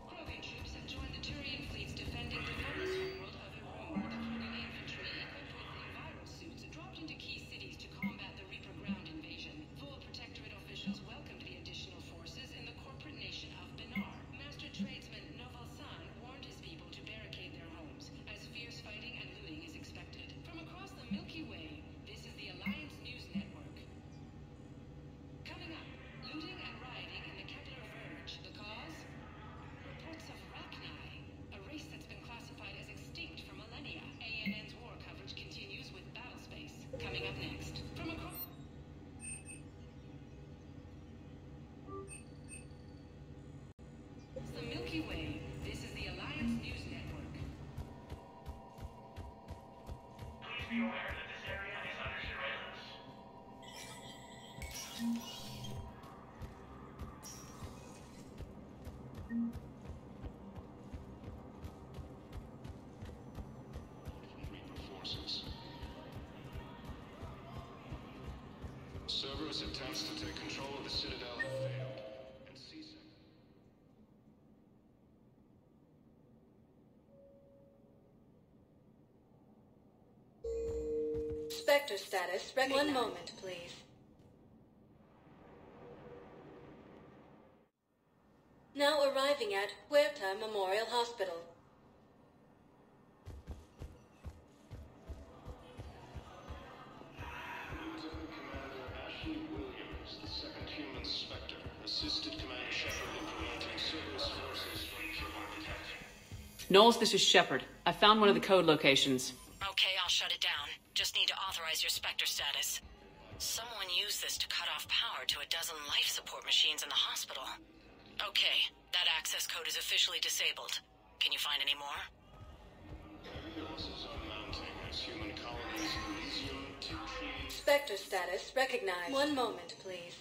Krogan troops have joined the Turian fleets defending the AORUS homeworld of Aurora. The Krogan infantry, equipped with enviro suits, dropped into key cities to combat the Reaper ground invasion. Full Protectorate officials welcomed the additional forces in the corporate nation of Benar. Master tradesman Novalsan warned his people to barricade their homes, as fierce fighting and looting is expected. From across the Milky Way, this is the Alliance News Network. Coming up, looting and rioting in the Kepler Verge. The cause? Reports of Rachni, a race that's been classified as extinct for millennia. ANN's war coverage continues with Battlespace. Coming up next. From across... the Milky Way, this is the Alliance News Network. Please be aware that this area is under surveillance. Reaper forces. Cerberus attempts to take control of the Citadel have failed, and C-Sec. Spectre status. One moment, please. Now arriving at Huerta Memorial Hospital. Lieutenant Commander Ashley Williams, the second human Spectre, assisted Commander Shepard in preventing Cerberus forces from killing the Council. Knowles, this is Shepard. I found one of the code locations. Okay, I'll shut it down. Just need to authorize your Spectre status. Someone used this to cut off power to a dozen life support machines in the hospital. Okay, that access code is officially disabled. Can you find any more? Heavy losses are mounting as human colonies in Elysium, Tiptree... Spectre status recognized. One moment, please.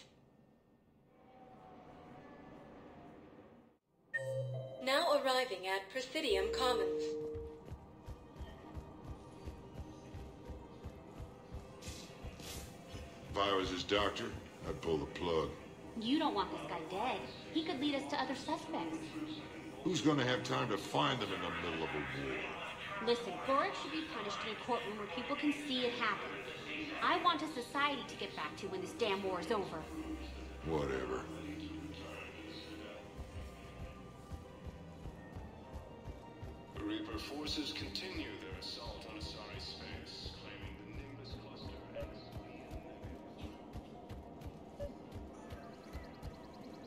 Now arriving at Presidium Commons. If I was his doctor, I'd pull the plug. You don't want this guy dead. He could lead us to other suspects. Who's gonna have time to find them in the middle of a war? Listen, Gorix should be punished in a courtroom where people can see it happen. I want a society to get back to when this damn war is over. Whatever. The Reaper forces continue their assault on Asari space, claiming the Nimbus cluster and...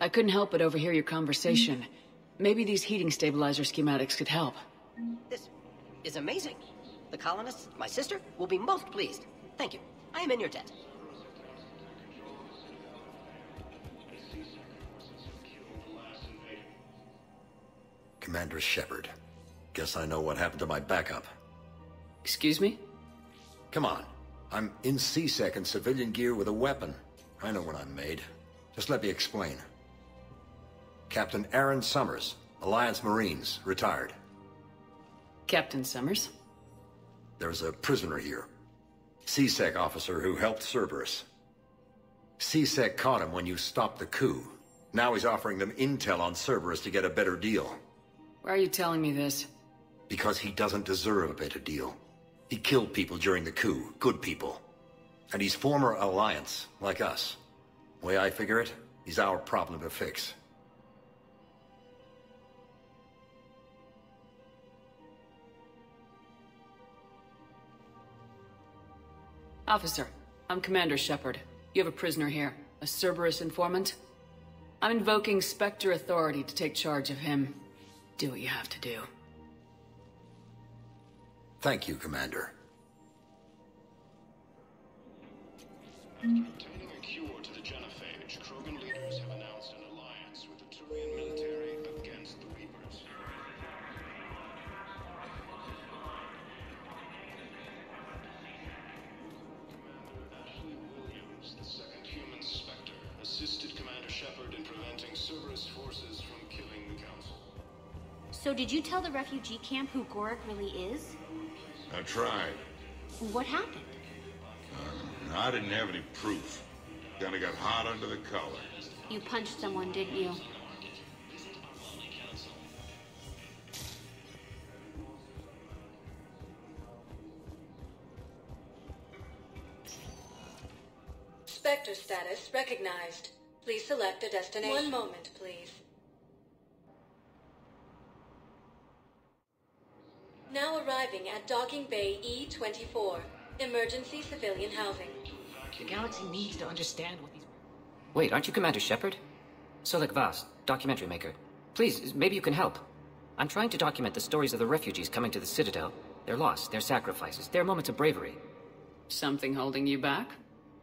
I couldn't help but overhear your conversation. Maybe these heating stabilizer schematics could help. This is amazing. The colonists, my sister, will be most pleased. Thank you. I am in your debt. Commander Shepard. Guess I know what happened to my backup. Excuse me? Come on. I'm in C-Sec in civilian gear with a weapon. I know what I'm made. Just let me explain. Captain Aaron Summers, Alliance Marines, retired. Captain Summers? There's a prisoner here. C-Sec officer who helped Cerberus. C-Sec caught him when you stopped the coup. Now he's offering them intel on Cerberus to get a better deal. Why are you telling me this? Because he doesn't deserve a better deal. He killed people during the coup, good people. And he's former Alliance, like us. Way I figure it, he's our problem to fix. Officer, I'm Commander Shepard. You have a prisoner here, a Cerberus informant. I'm invoking Spectre authority to take charge of him. Do what you have to do. Thank you, Commander. Obtaining a cure to the genophage, Krogan leaders have announced an alliance with the Turian military against the Reapers. The second human Spectre assisted Commander Shepard in preventing Cerberus forces from killing the Council. So did you tell the refugee camp who Gorik really is? I tried. What happened? I didn't have any proof. Kinda got hot under the collar. You punched someone, didn't you? Spectre status recognized. Please select a destination. One moment, please. Now arriving at Docking Bay E-24. Emergency civilian housing. The galaxy needs to understand what these... Wait, aren't you Commander Shepard? Solek Vaz, documentary maker. Please, maybe you can help. I'm trying to document the stories of the refugees coming to the Citadel. Their loss, their sacrifices, their moments of bravery. Something holding you back?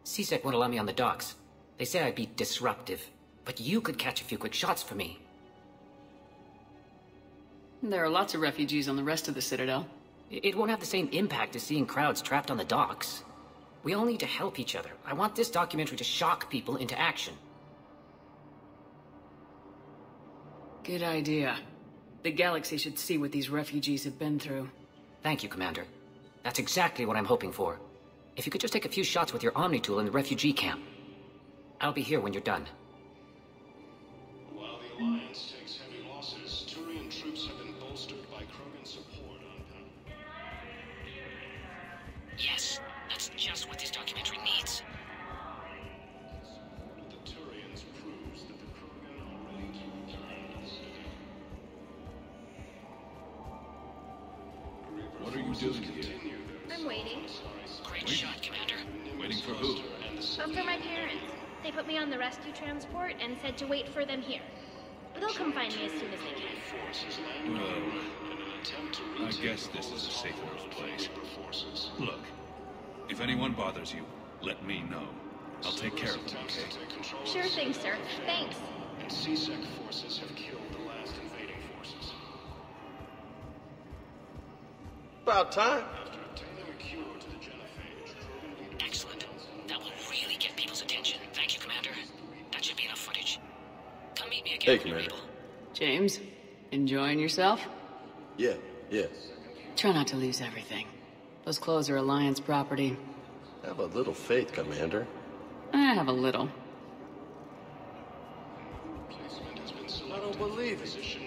C-Sec won't allow me on the docks. They say I'd be disruptive. But you could catch a few quick shots for me. There are lots of refugees on the rest of the Citadel. It won't have the same impact as seeing crowds trapped on the docks. We all need to help each other. I want this documentary to shock people into action. Good idea. The galaxy should see what these refugees have been through. Thank you, Commander. That's exactly what I'm hoping for. If you could just take a few shots with your Omni tool in the refugee camp. I'll be here when you're done. While the Alliance takes heavy losses, Turian troops have been bolstered by Krogan support on Pal. Yes, that's just what this documentary needs. The Turians proves that the Krogan are ready to return to the Citadel. What are you doing here? I'm waiting. Great shot, Commander. Waiting for who? For my parents. They put me on the rescue transport and said to wait for them here. They'll come find me as soon as they can. Well, I guess this is a safe enough place. Look, if anyone bothers you, let me know. I'll take care of them, okay? Sure thing, sir. Thanks. And C-Sec forces have killed the last invading forces. About time. After obtaining a cure to the genophage, Excellent. That will really get people's attention. Thank you, Commander. That should be enough footage. Come meet me again Hey, when you're Commander. able. James, enjoying yourself? Yeah. Try not to lose everything. Those clothes are Alliance property. Have a little faith, Commander. I have a little. I don't believe it.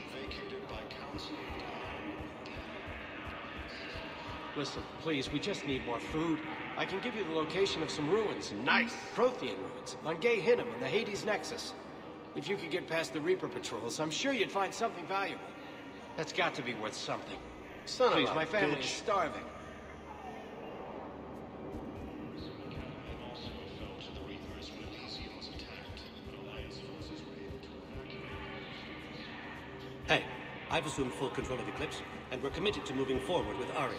Listen, please, we just need more food. I can give you the location of some ruins. Nice! Prothean ruins. On Gay Hinnom in the Hades Nexus. If you could get past the Reaper patrols, I'm sure you'd find something valuable. That's got to be worth something. Son Please, of a my family is bitch. starving. Hey, I've assumed full control of Eclipse, and we're committed to moving forward with Aria.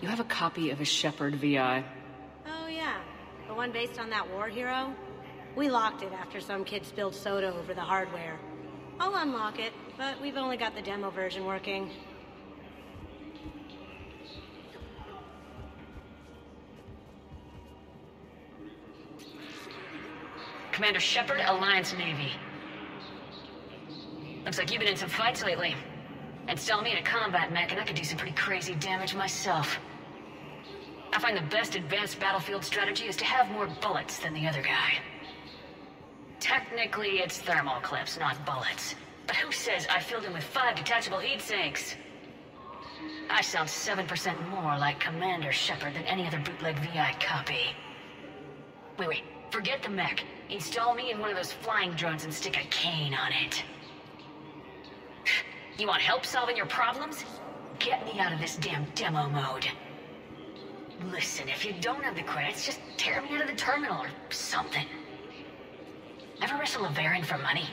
You have a copy of a Shepard VI. Oh, yeah. The one based on that war hero? We locked it after some kid spilled soda over the hardware. I'll unlock it, but we've only got the demo version working. Commander Shepard, Alliance Navy. Looks like you've been in some fights lately. Install me in a combat mech and I could do some pretty crazy damage myself. I find the best advanced battlefield strategy is to have more bullets than the other guy. Technically, it's thermal clips, not bullets. But who says I filled him with 5 detachable HeatSinks? I sound 7% more like Commander Shepard than any other bootleg VI copy. Wait, forget the mech. Install me in one of those flying drones and stick a cane on it. You want help solving your problems? Get me out of this damn demo mode. Listen, if you don't have the credits, just tear me out of the terminal or something. Ever wrestle a Varen for money?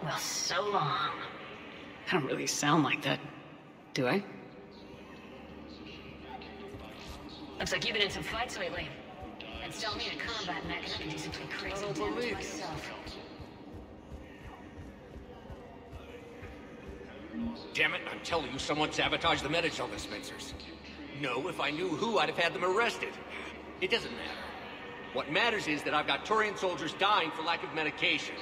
Well, so long. I don't really sound like that, do I? Looks like you've been in some fights lately. Install me in a combat mech and I can do some pretty crazy damage myself. Damn it, I'm telling you, someone sabotaged the Metagel dispensers. No, if I knew who, I'd have had them arrested. It doesn't matter. What matters is that I've got Turian soldiers dying for lack of medication.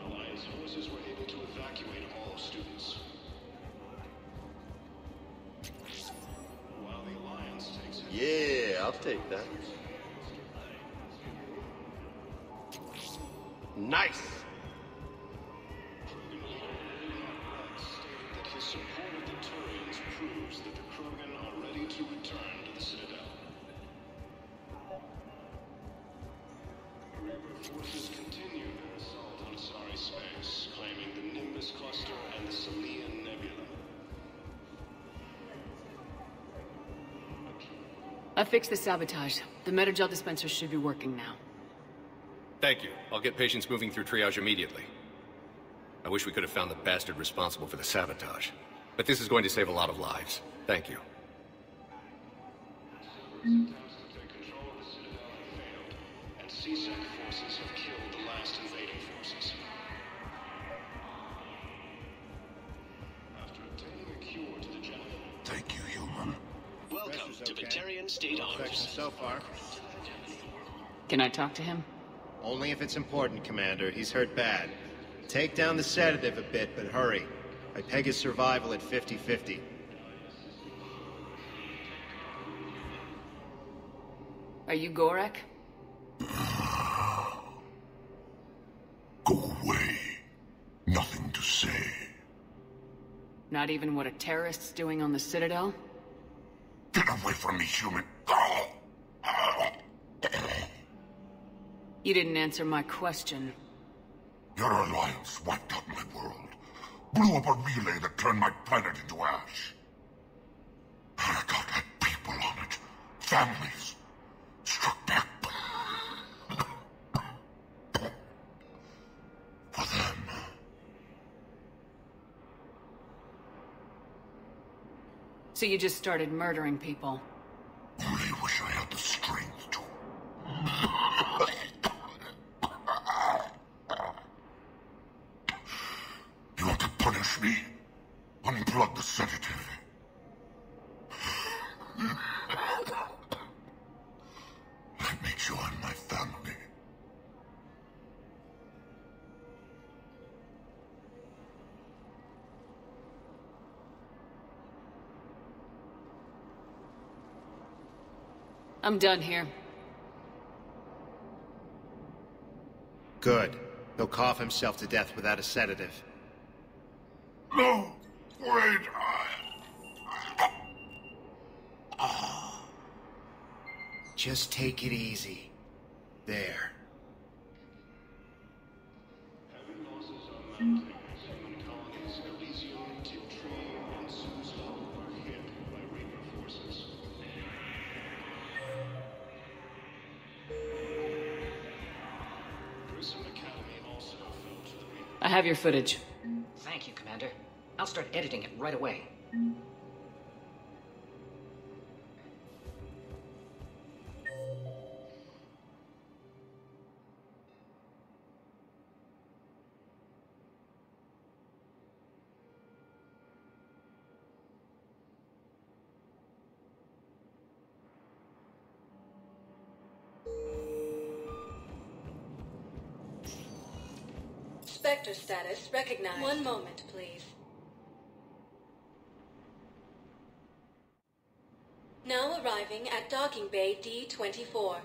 Alliance forces were able to evacuate all students. While the Alliance takes... Yeah, I'll take that. Nice! that his support of the Turians proves that the Krogan are ready to return to the Citadel. Reaper forces continue their assault on Asari space, claiming the Nimbus cluster and the Salian Nebula. I fixed the sabotage. The Metagel dispenser should be working now. Thank you. I'll get patients moving through triage immediately. I wish we could have found the bastard responsible for the sabotage. But this is going to save a lot of lives. Thank you. Attempts to take control of the Citadel have failed, and C-Sec forces have killed the last invading forces. After obtaining a cure to the general... Thank you, human. Welcome to Batarian State AORUS. So far. Can I talk to him? Only if it's important, Commander. He's hurt bad. Take down the sedative a bit, but hurry. I peg his survival at 50-50. Are you Gorek? Go away. Nothing to say. Not even what a terrorist's doing on the Citadel? Get away from me, human. You didn't answer my question. Your alliance wiped out my world. Blew up a relay that turned my planet into ash. Paragon had people on it. Families. Struck back. For them. So you just started murdering people? Only wish I had the strength to. You want to punish me? Unplug the sedative. Let me join my family. I'm done here. Good. He'll cough himself to death without a sedative. No! Wait! Just take it easy. There. Heavy losses are mounting as human colonies Elysium, Tiltree, and Suzo are hit by Reaper forces. Grissom Academy also fell to the Reaper. I have your footage. Thank you, Commander. I'll start editing it right away. Spectre status recognized. One moment, please. Now arriving at docking bay D-24.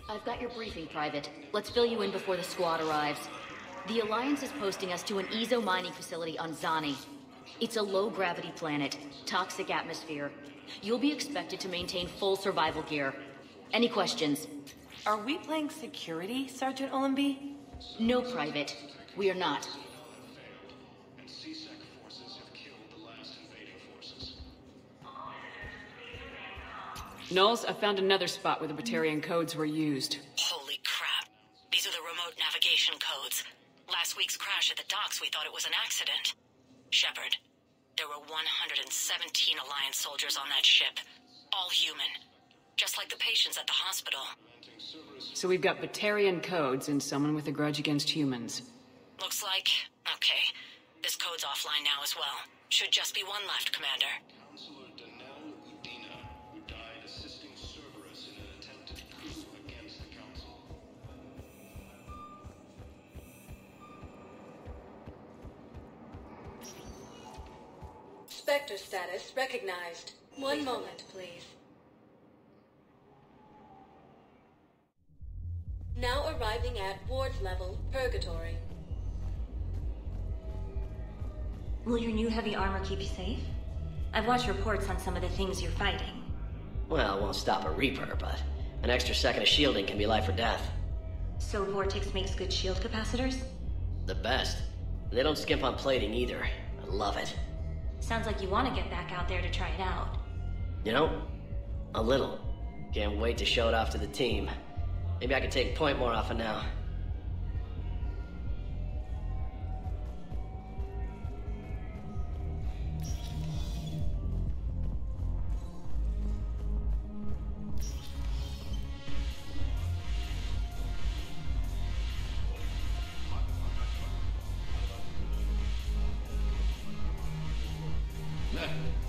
I've got your briefing, Private. Let's fill you in before the squad arrives. The Alliance is posting us to an Ezo mining facility on Zani. It's a low-gravity planet, toxic atmosphere. You'll be expected to maintain full survival gear. Any questions? Are we playing security, Sergeant Olenby? No, Private. We are not. And C-Sec forces have killed the last invading forces. Knowles, I found another spot where the Batarian codes were used. Holy crap. These are the remote navigation codes. Last week's crash at the docks, we thought it was an accident. Shepard, there were 117 Alliance soldiers on that ship. All human. Just like the patients at the hospital. So we've got Batarian codes and someone with a grudge against humans. Looks like... Okay. This code's offline now as well. Should just be one left, Commander. Counselor Danelle Udina, who died assisting Cerberus in an attempted coup against the Council. Spectre status recognized. One moment, please. Now arriving at ward level, Purgatory. Will your new heavy armor keep you safe? I've watched reports on some of the things you're fighting. Well, it won't stop a Reaper, but an extra second of shielding can be life or death. So Vortex makes good shield capacitors? The best. They don't skimp on plating either. I love it. Sounds like you want to get back out there to try it out. You know, a little. Can't wait to show it off to the team. Maybe I can take point more often now.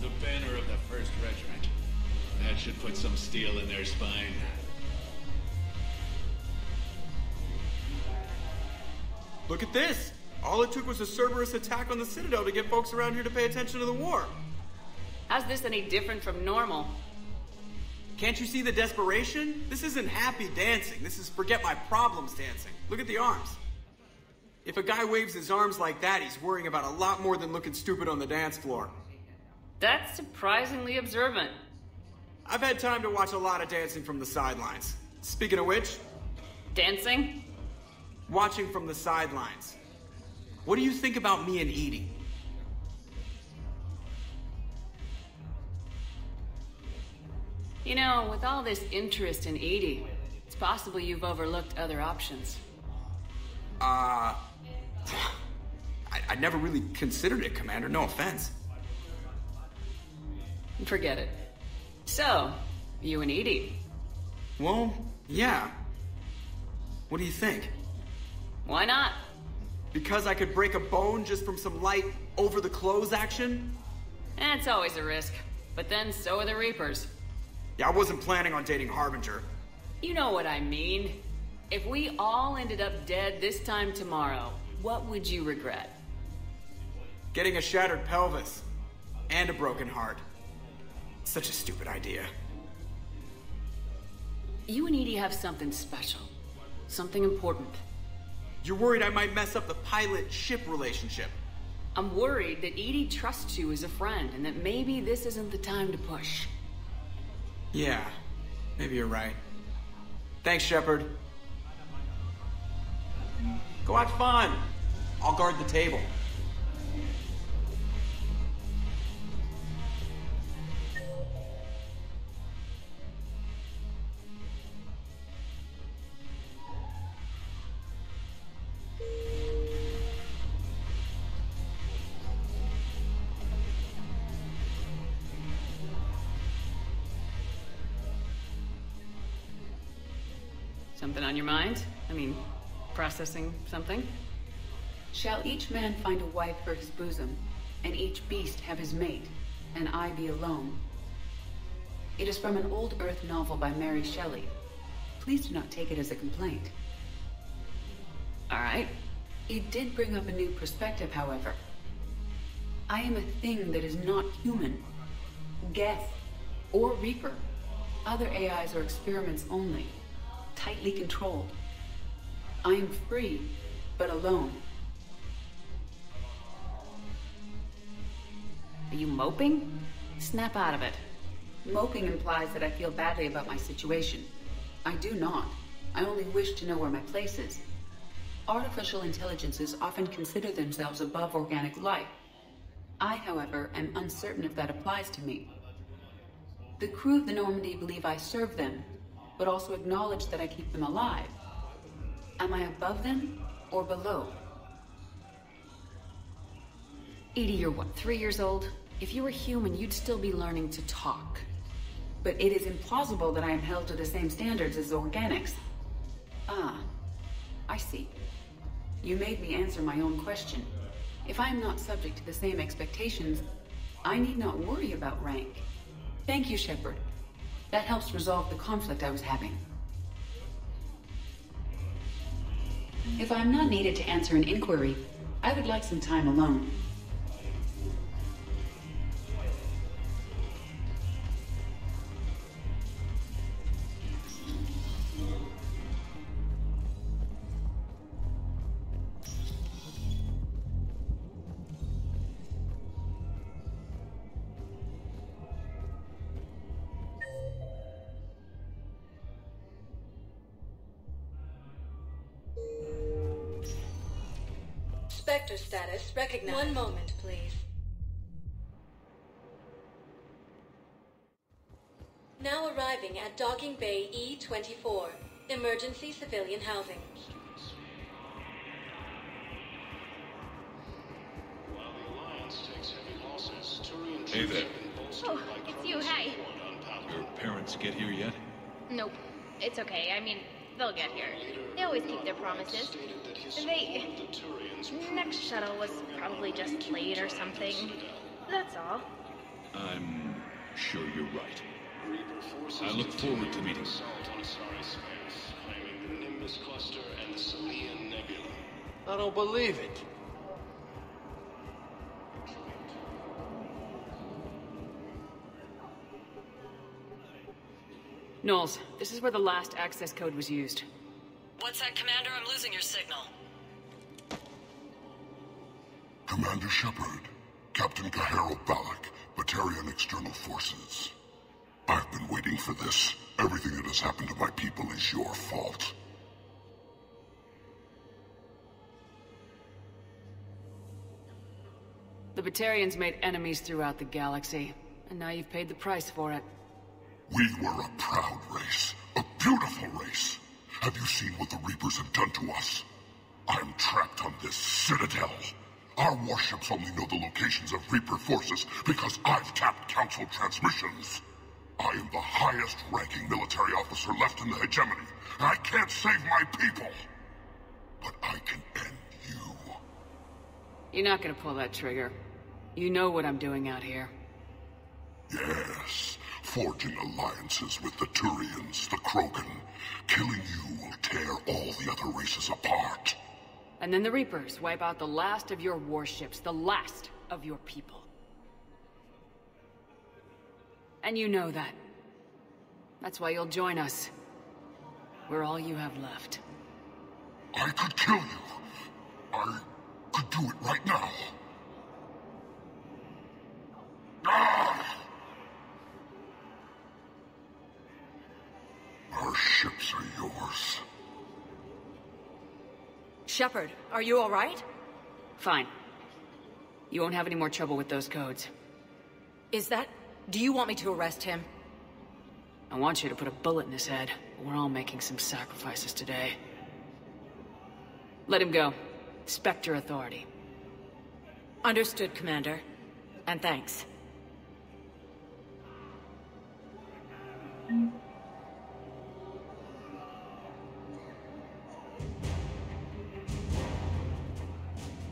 The banner of the 1st Regiment. That should put some steel in their spine. Look at this! All it took was a Cerberus attack on the Citadel to get folks around here to pay attention to the war. How's this any different from normal? Can't you see the desperation? This isn't happy dancing. This is forget my problems dancing. Look at the arms. If a guy waves his arms like that, he's worrying about a lot more than looking stupid on the dance floor. That's surprisingly observant. I've had time to watch a lot of dancing from the sidelines. Speaking of which... Dancing? Watching from the sidelines. What do you think about me and Edie? You know, with all this interest in Edie, it's possible you've overlooked other options. I never really considered it, Commander. No offense. Forget it. So, you and Edie? Well, yeah. What do you think? Why not? Because I could break a bone just from some light over-the-clothes action? It's always a risk. But then so are the Reapers. Yeah, I wasn't planning on dating Harbinger. You know what I mean. If we all ended up dead this time tomorrow, what would you regret? Getting a shattered pelvis. And a broken heart. Such a stupid idea. You and Edie have something special. Something important. You're worried I might mess up the pilot-ship relationship. I'm worried that Edie trusts you as a friend, and that maybe this isn't the time to push. Yeah, maybe you're right. Thanks, Shepard. Go have fun. I'll guard the table. Something on your mind? I mean, processing something? Shall each man find a wife for his bosom, and each beast have his mate, and I be alone? It is from an old Earth novel by Mary Shelley. Please do not take it as a complaint. Alright. It did bring up a new perspective, however. I am a thing that is not human. Geth, or Reaper. Other AIs are experiments only. Tightly controlled. I am free, but alone. Are you moping? Snap out of it. Moping implies that I feel badly about my situation. I do not. I only wish to know where my place is. Artificial intelligences often consider themselves above organic life. I, however, am uncertain if that applies to me. The crew of the Normandy believe I serve them, but also acknowledge that I keep them alive. Am I above them or below? Edie, you're what, 3 years old? If you were human, you'd still be learning to talk. But it is implausible that I am held to the same standards as organics. Ah, I see. You made me answer my own question. If I am not subject to the same expectations, I need not worry about rank. Thank you, Shepard. That helps resolve the conflict I was having. If I'm not needed to answer an inquiry, I would like some time alone. Spectre status recognized. One moment, please. Now arriving at Docking Bay E-24, emergency civilian housing. While the Alliance takes heavy losses, Turian Hey troops there. have been bolstered Oh, by it's you, hi. Your parents get here yet? Nope. It's okay. I mean, they'll get here. They always keep their promises. Next shuttle was probably just late or something. That's all. I'm sure you're right. I look forward to meeting you. Claiming the Nimbus cluster and the Salian Nebula. I don't believe it. Knowles, this is where the last access code was used. What's that, Commander? I'm losing your signal. Commander Shepard, Captain Kahero Balak, Batarian External Forces. I've been waiting for this. Everything that has happened to my people is your fault. The Batarians made enemies throughout the galaxy, and now you've paid the price for it. We were a proud race, a beautiful race. Have you seen what the Reapers have done to us? I'm trapped on this citadel. Our warships only know the locations of Reaper forces because I've tapped Council transmissions. I am the highest-ranking military officer left in the hegemony, and I can't save my people. But I can end you. You're not gonna pull that trigger. You know what I'm doing out here. Yes, forging alliances with the Turians, the Krogan. Killing you will tear all the other races apart. And then the Reapers wipe out the last of your warships, the last of your people. And you know that. That's why you'll join us. We're all you have left. I could kill you. I could do it right now. Ah! Our ships are yours. Shepard, are you all right? Fine. You won't have any more trouble with those codes. Is that... Do you want me to arrest him? I want you to put a bullet in his head. We're all making some sacrifices today. Let him go. Spectre Authority. Understood, Commander. And thanks.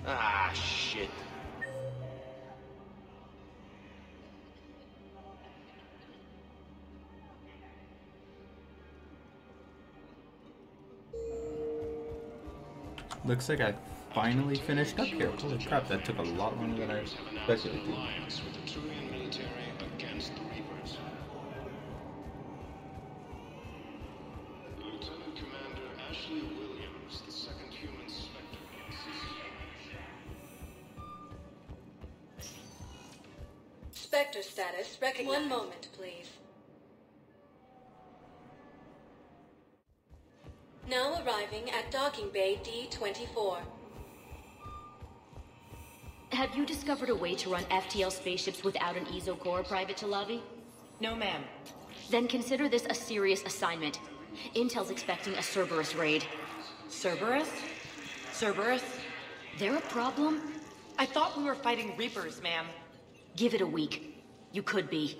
Ah, shit. Looks like I finally finished up here. Holy crap, that took a lot longer than I expected it to. Spectre status recognized. One moment, please. Now arriving at docking bay D-24. Have you discovered a way to run FTL spaceships without an EZO core private to lobby? No, ma'am. Then consider this a serious assignment. Intel's expecting a Cerberus raid. Cerberus? Cerberus? They're a problem? I thought we were fighting Reapers, ma'am. Give it a week. You could be.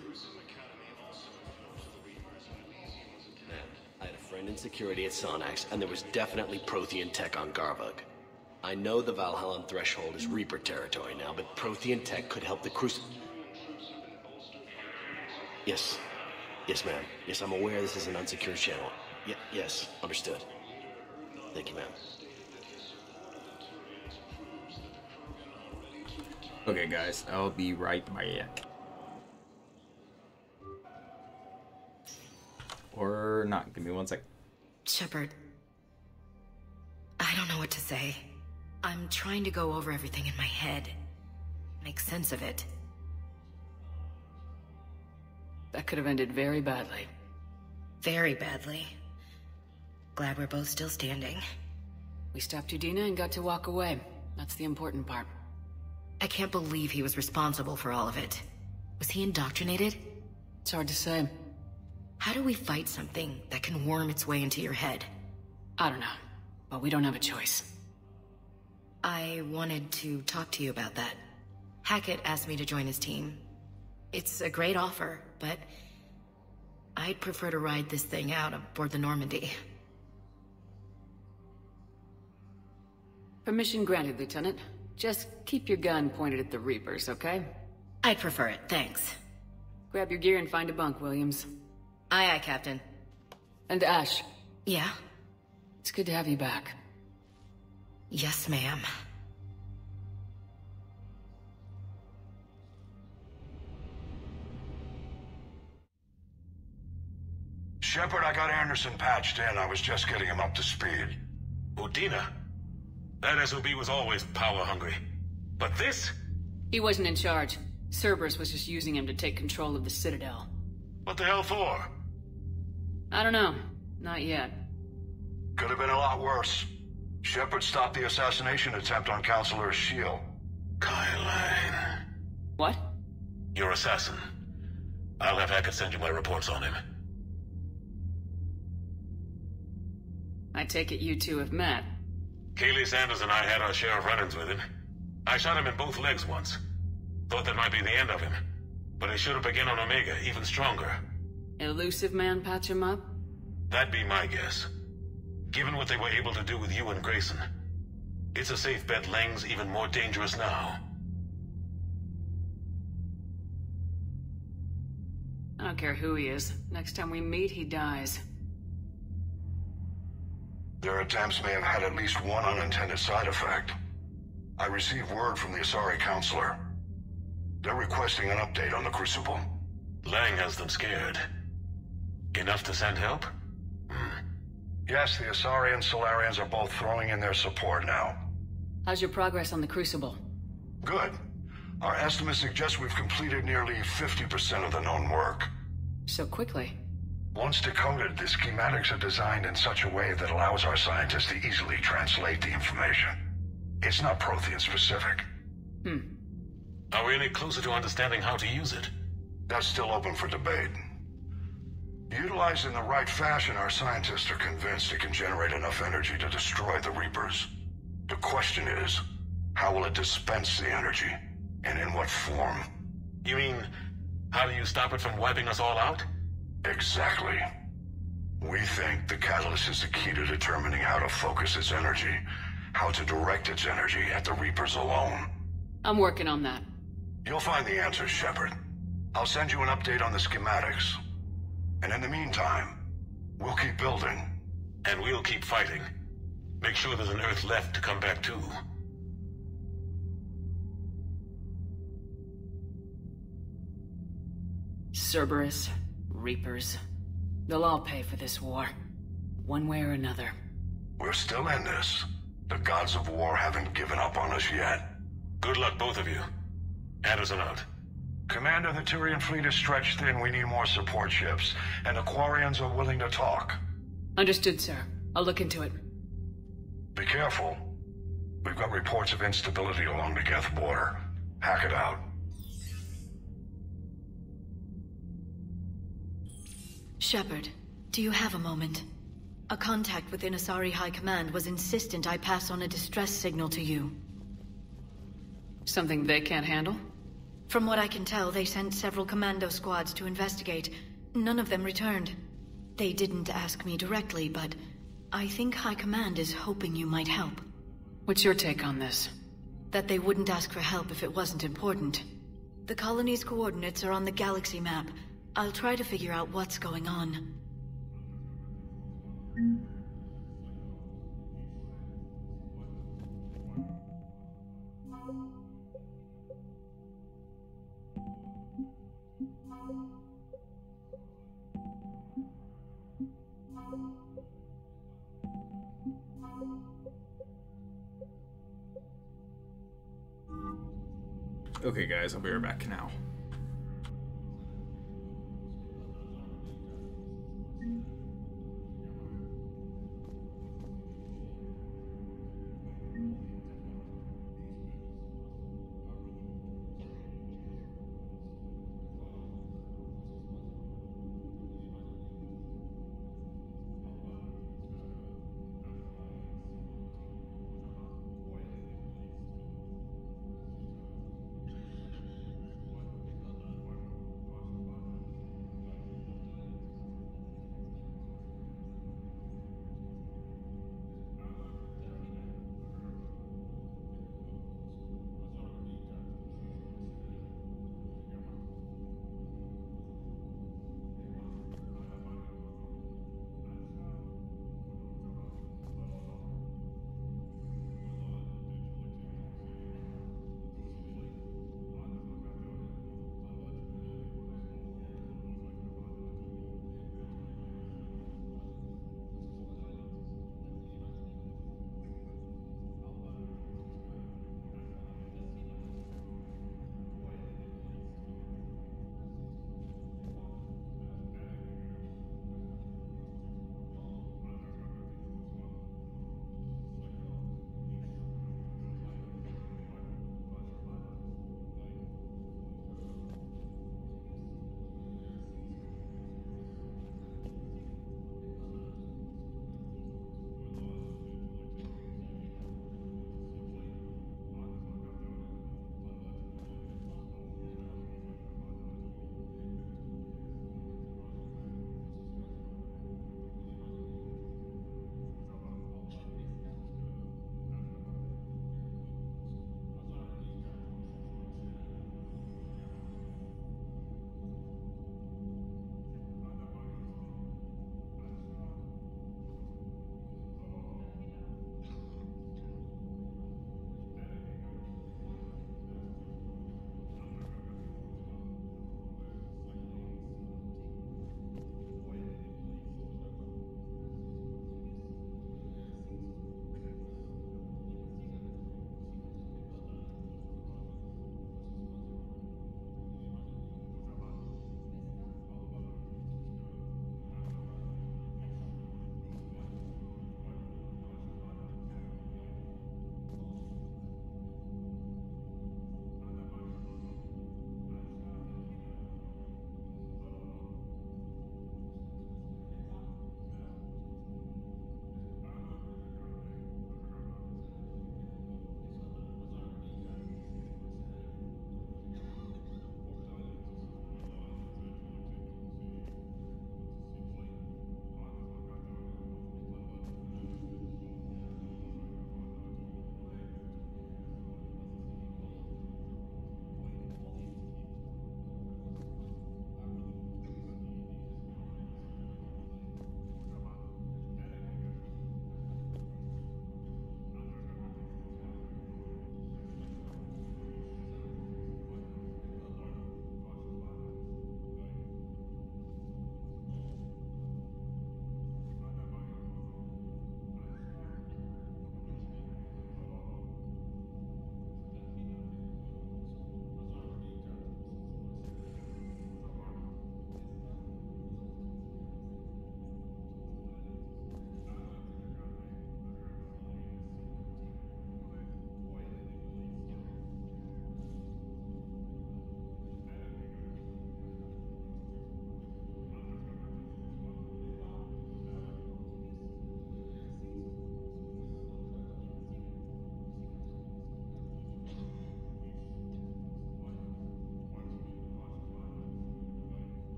Man, I had a friend in security at Sonax, and there was definitely Prothean tech on Garvug. I know the Valhallan threshold is Reaper territory now, but Prothean tech could help the Yes. Yes, ma'am. Yes, I'm aware this is an unsecured channel. Yes, understood. Thank you, ma'am. Okay, guys, I'll be right back. Or not. Give me 1 sec. Shepard, I don't know what to say. I'm trying to go over everything in my head. Make sense of it. That could have ended very badly. Very badly. Glad we're both still standing. We stopped Udina and got to walk away. That's the important part. I can't believe he was responsible for all of it. Was he indoctrinated? It's hard to say. How do we fight something that can worm its way into your head? I don't know, but we don't have a choice. I wanted to talk to you about that. Hackett asked me to join his team. It's a great offer, but I'd prefer to ride this thing out aboard the Normandy. Permission granted, Lieutenant. Just keep your gun pointed at the Reapers, okay? I'd prefer it, thanks. Grab your gear and find a bunk, Williams. Aye, aye, Captain. And Ash. Yeah? It's good to have you back. Yes, ma'am. Shepard, I got Anderson patched in. I was just getting him up to speed. Udina? That SOB was always power-hungry. But this? He wasn't in charge. Cerberus was just using him to take control of the Citadel. What the hell for? I don't know. Not yet. Could have been a lot worse. Shepard stopped the assassination attempt on Counselor Shield. Kylane. What? Your assassin. I'll have Hackett send you my reports on him. I take it you two have met. Kaylee Sanders and I had our share of run-ins with him. I shot him in both legs once. Thought that might be the end of him. But he should have begun on Omega, even stronger. Elusive man patch him up? That'd be my guess. Given what they were able to do with you and Grayson. It's a safe bet Lang's even more dangerous now. I don't care who he is. Next time we meet, he dies. Their attempts may have had at least one unintended side effect. I received word from the Asari Counselor. They're requesting an update on the Crucible. Lang has them scared. Enough to send help? Yes, the Asari and Solarians are both throwing in their support now. How's your progress on the Crucible? Good. Our estimates suggest we've completed nearly 50% of the known work. So quickly? Once decoded, the schematics are designed in such a way that allows our scientists to easily translate the information. It's not Prothean specific. Are we any closer to understanding how to use it? That's still open for debate. Utilized in the right fashion, our scientists are convinced it can generate enough energy to destroy the Reapers. The question is, how will it dispense the energy? And in what form? You mean, how do you stop it from wiping us all out? Exactly. We think the catalyst is the key to determining how to focus its energy, how to direct its energy at the Reapers alone. I'm working on that. You'll find the answers, Shepard. I'll send you an update on the schematics. And in the meantime, we'll keep building. And we'll keep fighting. Make sure there's an Earth left to come back to. Cerberus, Reapers. They'll all pay for this war. One way or another. We're still in this. The gods of war haven't given up on us yet. Good luck, both of you. Anderson out. Commander, the Tyrian fleet is stretched thin. We need more support ships. And the Quarians are willing to talk. Understood, sir. I'll look into it. Be careful. We've got reports of instability along the Geth border. Hack it out. Shepard, do you have a moment? A contact within Asari High Command was insistent I pass on a distress signal to you. Something they can't handle? From what I can tell, they sent several commando squads to investigate. None of them returned. They didn't ask me directly, but I think High Command is hoping you might help. What's your take on this? That they wouldn't ask for help if it wasn't important. The colony's coordinates are on the galaxy map. I'll try to figure out what's going on. Okay, guys, I'll be right back now.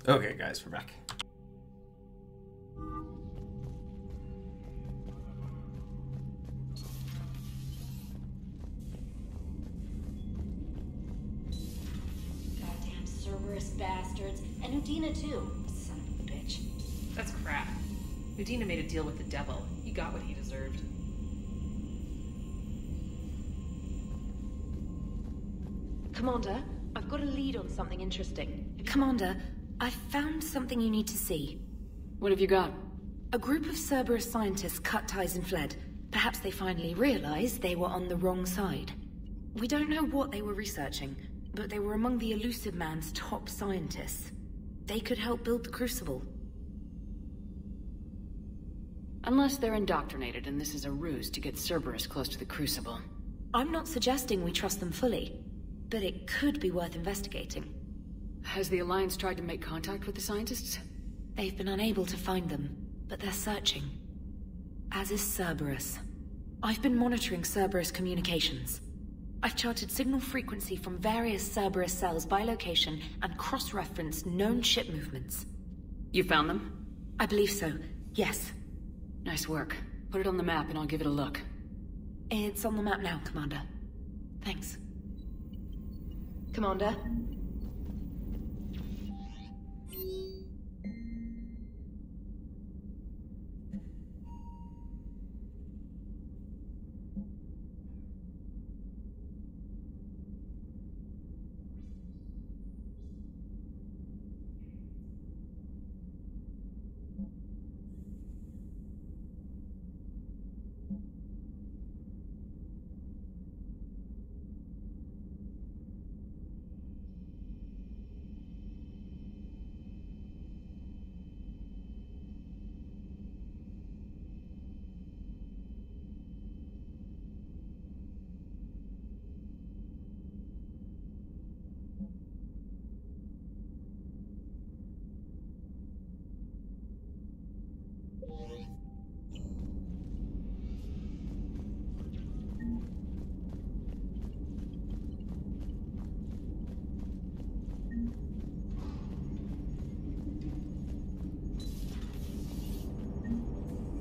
Okay, guys, we're back. Goddamn Cerberus bastards. And Udina too. Son of a bitch. That's crap. Udina made a deal with the devil. He got what he deserved. Commander, I've got a lead on something interesting. Commander, I've found something you need to see. What have you got? A group of Cerberus scientists cut ties and fled. Perhaps they finally realized they were on the wrong side. We don't know what they were researching, but they were among the Elusive Man's top scientists. They could help build the Crucible. Unless they're indoctrinated and this is a ruse to get Cerberus close to the Crucible. I'm not suggesting we trust them fully, but it could be worth investigating. Has the Alliance tried to make contact with the scientists? They've been unable to find them, but they're searching. As is Cerberus. I've been monitoring Cerberus communications. I've charted signal frequency from various Cerberus cells by location and cross-referenced known ship movements. You found them? I believe so, yes. Nice work. Put it on the map and I'll give it a look. It's on the map now, Commander. Thanks. Commander?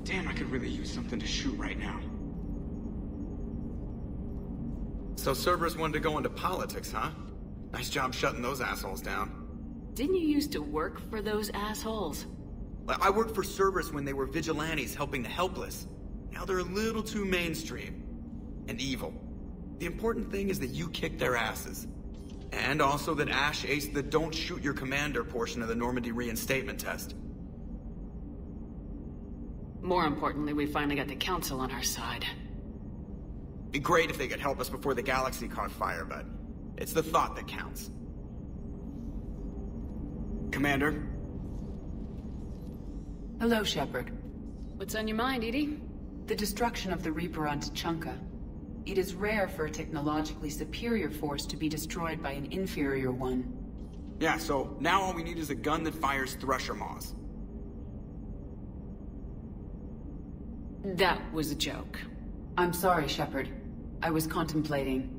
Damn, I could really use something to shoot right now. So Cerberus wanted to go into politics, huh? Nice job shutting those assholes down. Didn't you used to work for those assholes? I worked for Cerberus when they were vigilantes helping the helpless. Now they're a little too mainstream. And evil. The important thing is that you kicked their asses. And also that Ash aced the don't shoot your commander portion of the Normandy reinstatement test. More importantly, we finally got the Council on our side. Be great if they could help us before the galaxy caught fire, but it's the thought that counts. Commander? Hello, Shepard. What's on your mind, Edie? The destruction of the Reaper on Tuchanka. It is rare for a technologically superior force to be destroyed by an inferior one. Yeah, so now all we need is a gun that fires Thresher Maws. That was a joke. I'm sorry, Shepard. I was contemplating.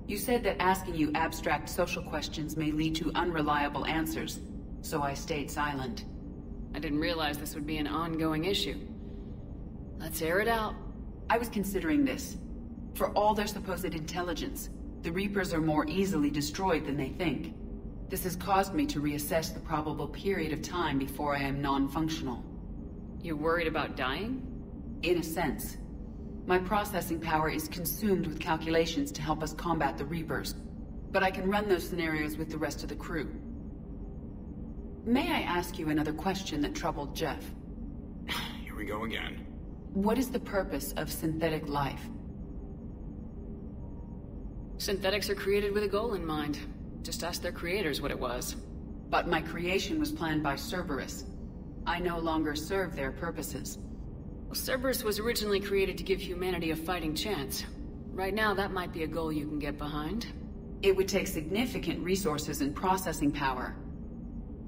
You said that asking you abstract social questions may lead to unreliable answers, so I stayed silent. I didn't realize this would be an ongoing issue. Let's air it out. I was considering this. For all their supposed intelligence, the Reapers are more easily destroyed than they think. This has caused me to reassess the probable period of time before I am non-functional. You're worried about dying? In a sense. My processing power is consumed with calculations to help us combat the Reapers, but I can run those scenarios with the rest of the crew. May I ask you another question that troubled Jeff? Here we go again. What is the purpose of synthetic life? Synthetics are created with a goal in mind. Just ask their creators what it was. But my creation was planned by Cerberus. I no longer serve their purposes. Well, Cerberus was originally created to give humanity a fighting chance. Right now, that might be a goal you can get behind. It would take significant resources and processing power.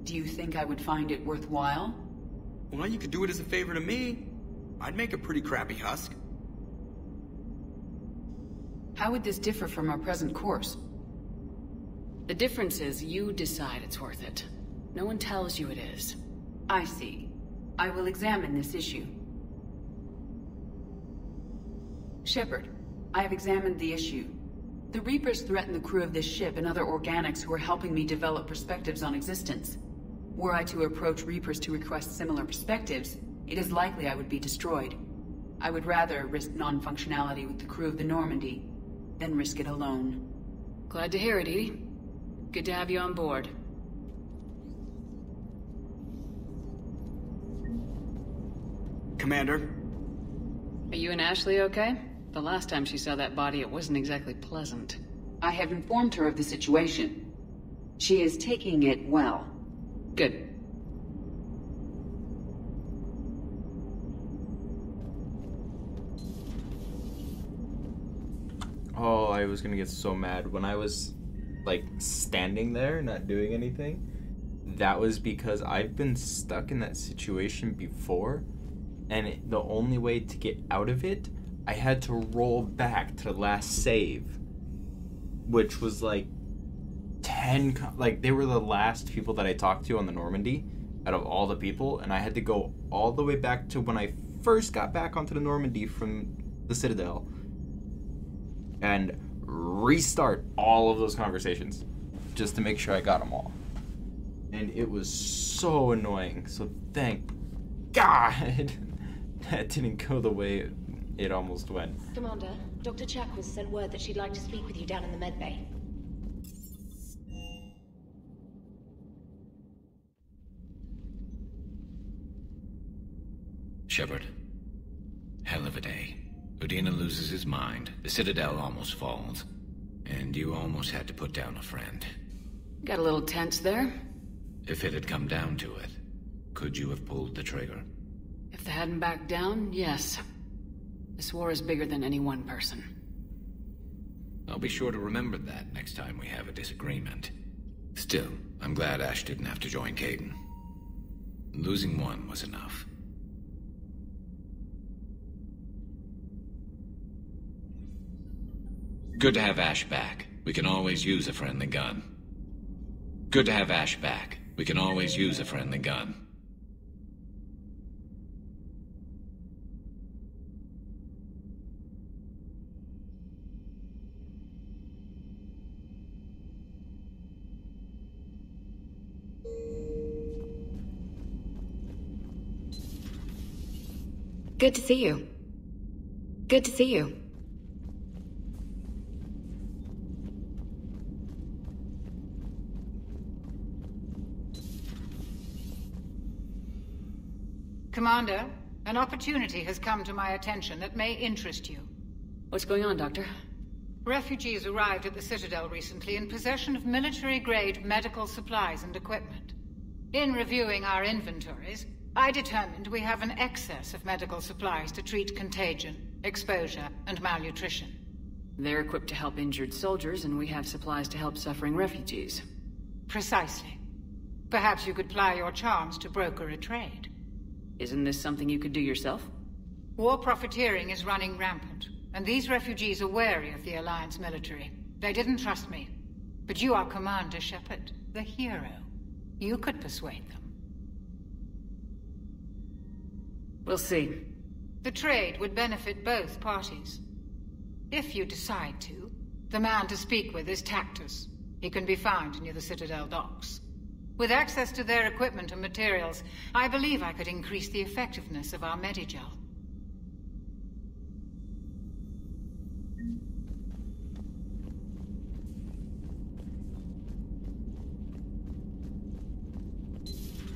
Do you think I would find it worthwhile? Well, you could do it as a favor to me. I'd make a pretty crappy husk. How would this differ from our present course? The difference is you decide it's worth it. No one tells you it is. I see. I will examine this issue. Shepard, I have examined the issue. The Reapers threaten the crew of this ship and other organics who are helping me develop perspectives on existence. Were I to approach Reapers to request similar perspectives, it is likely I would be destroyed. I would rather risk non-functionality with the crew of the Normandy than risk it alone. Glad to hear it, Edie. Good to have you on board. Commander? Are you and Ashley okay? The last time she saw that body, it wasn't exactly pleasant. I have informed her of the situation. She is taking it well. Good. Oh, I was gonna get so mad when I was, like, standing there, not doing anything. That was because I've been stuck in that situation before, and the only way to get out of it, I had to roll back to the last save, which was like 10, like they were the last people that I talked to on the Normandy out of all the people, and I had to go all the way back to when I first got back onto the Normandy from the Citadel and restart all of those conversations just to make sure I got them all. And it was so annoying, so thank God that didn't go the way it almost went. Commander, Dr. Chakwas sent word that she'd like to speak with you down in the medbay. Shepard. Hell of a day. Udina loses his mind, the Citadel almost falls, and you almost had to put down a friend. Got a little tense there. If it had come down to it, could you have pulled the trigger? If they hadn't backed down, yes. This war is bigger than any one person. I'll be sure to remember that next time we have a disagreement. Still, I'm glad Ash didn't have to join Caden. Losing one was enough. Good to have Ash back. We can always use a friendly gun. Good to have Ash back. We can always use a friendly gun. Good to see you. Good to see you. Commander, an opportunity has come to my attention that may interest you. What's going on, Doctor? Refugees arrived at the Citadel recently in possession of military-grade medical supplies and equipment. In reviewing our inventories, I determined we have an excess of medical supplies to treat contagion, exposure, and malnutrition. They're equipped to help injured soldiers, and we have supplies to help suffering refugees. Precisely. Perhaps you could ply your charms to broker a trade. Isn't this something you could do yourself? War profiteering is running rampant, and these refugees are wary of the Alliance military. They didn't trust me. But you are Commander Shepard, the hero. You could persuade them. We'll see. The trade would benefit both parties. If you decide to, the man to speak with is Tactus. He can be found near the Citadel docks. With access to their equipment and materials, I believe I could increase the effectiveness of our Medigel.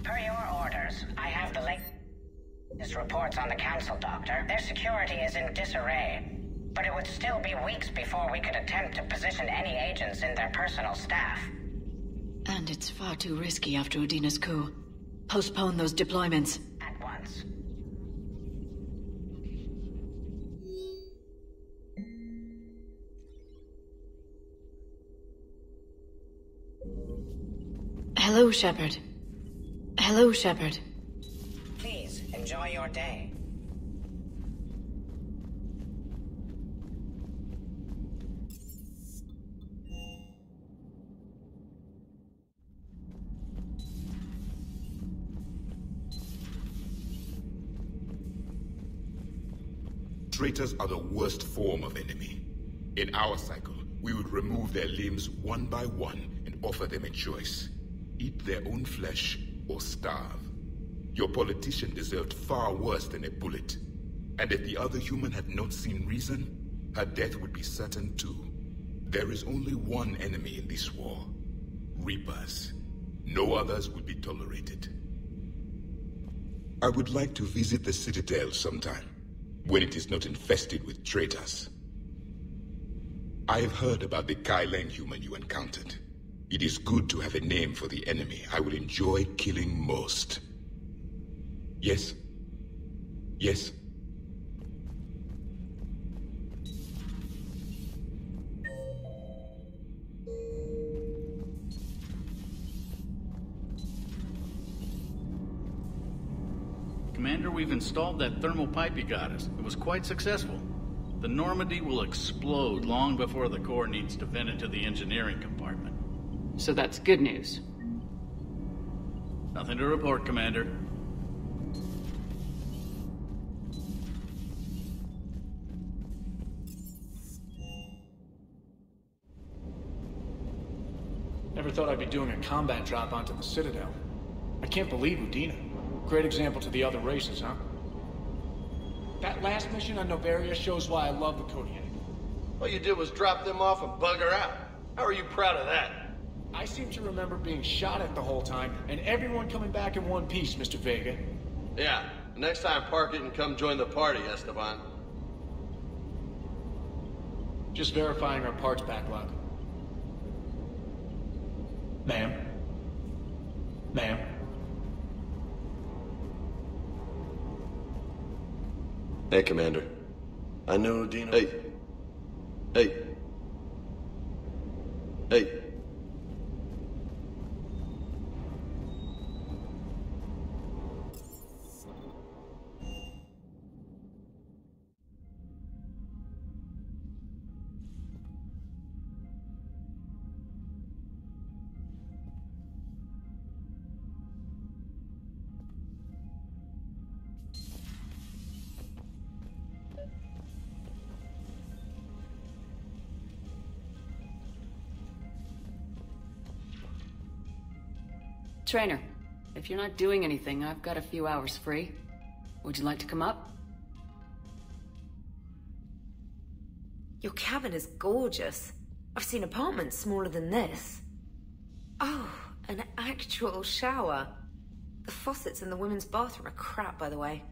Per your orders, I have the latest reports on the Council, Doctor. Their security is in disarray, but it would still be weeks before we could attempt to position any agents in their personal staff. And it's far too risky after Udina's coup. Postpone those deployments. At once. Hello, Shepard. Hello, Shepard. Please, enjoy your day. Traitors are the worst form of enemy. In our cycle, we would remove their limbs one by one and offer them a choice. Eat their own flesh or starve. Your politician deserved far worse than a bullet. And if the other human had not seen reason, her death would be certain too. There is only one enemy in this war. Reapers. No others would be tolerated. I would like to visit the Citadel sometime, when it is not infested with traitors. I have heard about the Kylene human you encountered. It is good to have a name for the enemy I will enjoy killing most. Yes? Yes? Commander, we've installed that thermal pipe you got us. It was quite successful. The Normandy will explode long before the core needs to vent into the engineering compartment. So that's good news. Nothing to report, Commander. Never thought I'd be doing a combat drop onto the Citadel. I can't believe Udina. Great example to the other races, huh? That last mission on Novaria shows why I love the Kodiak. All you did was drop them off and bugger out. How are you proud of that? I seem to remember being shot at the whole time, and everyone coming back in one piece, Mr. Vega. Yeah, next time park it and come join the party, Esteban. Just verifying our parts backlog. Ma'am? Ma'am? Hey, Commander. I know Udina... Hey. Hey. Hey. Trainer, if you're not doing anything, I've got a few hours free. Would you like to come up? Your cabin is gorgeous. I've seen apartments smaller than this. Oh, an actual shower. The faucets in the women's bathroom are crap, by the way.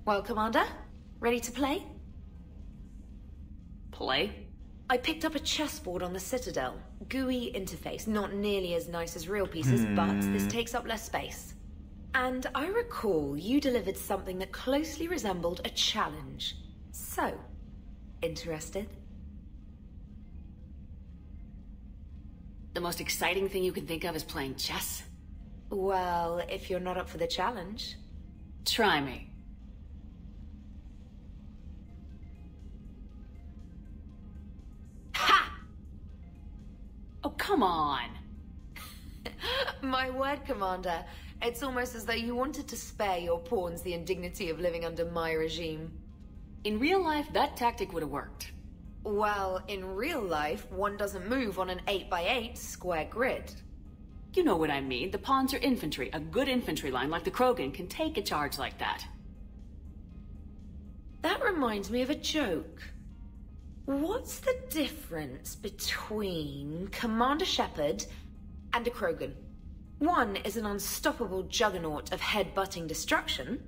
Well, Commander, ready to play? Play? I picked up a chessboard on the Citadel. GUI interface, not nearly as nice as real pieces, but this takes up less space. And I recall you delivered something that closely resembled a challenge. So, interested? The most exciting thing you can think of is playing chess? Well, if you're not up for the challenge. Try me. Oh, come on! My word, Commander. It's almost as though you wanted to spare your pawns the indignity of living under my regime. In real life, that tactic would have worked. Well, in real life, one doesn't move on an 8x8 square grid. You know what I mean. The pawns are infantry. A good infantry line like the Krogan can take a charge like that. That reminds me of a joke. What's the difference between Commander Shepard and a Krogan? One is an unstoppable juggernaut of head-butting destruction.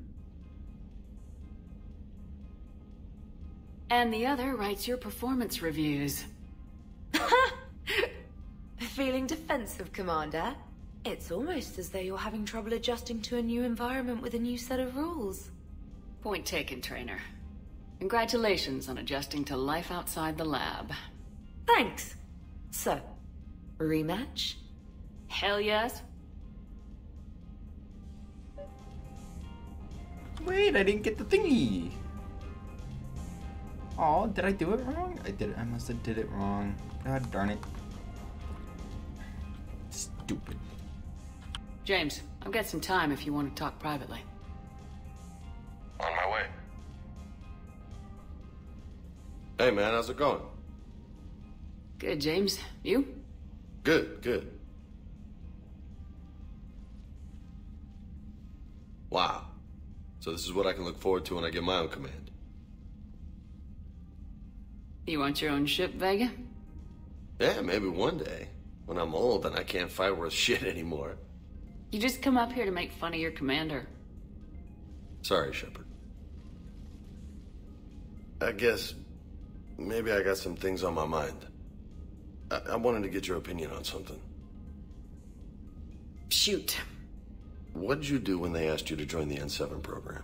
And the other writes your performance reviews. Feeling defensive, Commander? It's almost as though you're having trouble adjusting to a new environment with a new set of rules. Point taken, Trainer. Congratulations on adjusting to life outside the lab. Thanks. So, rematch? Hell yes. Wait, I didn't get the thingy. Oh, did I do it wrong? I must have did it wrong. God darn it. Stupid. James, I've got some time if you want to talk privately. Hey man, how's it going? Good, James. You? Good. Wow. So this is what I can look forward to when I get my own command. You want your own ship, Vega? Yeah, maybe one day. When I'm old and I can't fight worth shit anymore. You just come up here to make fun of your commander. Sorry, Shepard. I guess maybe I got some things on my mind. I wanted to get your opinion on something. Shoot. What did you do when they asked you to join the N7 program?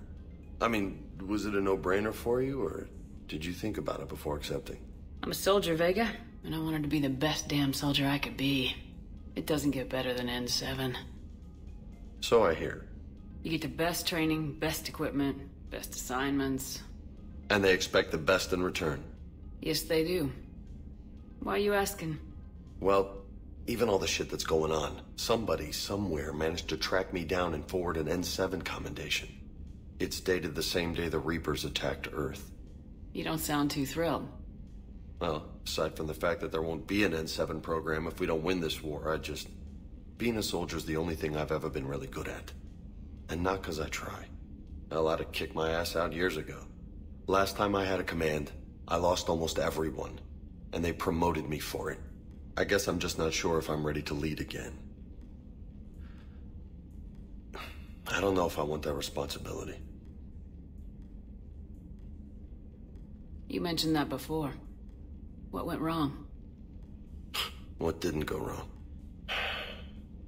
I mean, was it a no-brainer for you, or did you think about it before accepting? I'm a soldier, Vega, and I wanted to be the best damn soldier I could be. It doesn't get better than N7. So I hear. You get the best training, best equipment, best assignments. And they expect the best in return. Yes, they do. Why are you asking? Well, even all the shit that's going on, somebody somewhere managed to track me down and forward an N7 commendation. It's dated the same day the Reapers attacked Earth. You don't sound too thrilled. Well, aside from the fact that there won't be an N7 program if we don't win this war, being a soldier's the only thing I've ever been really good at. And not because I try. Hell, I'd have kicked my ass out years ago. Last time I had a command, I lost almost everyone. And they promoted me for it. I guess I'm just not sure if I'm ready to lead again. I don't know if I want that responsibility. You mentioned that before. What went wrong? What didn't go wrong?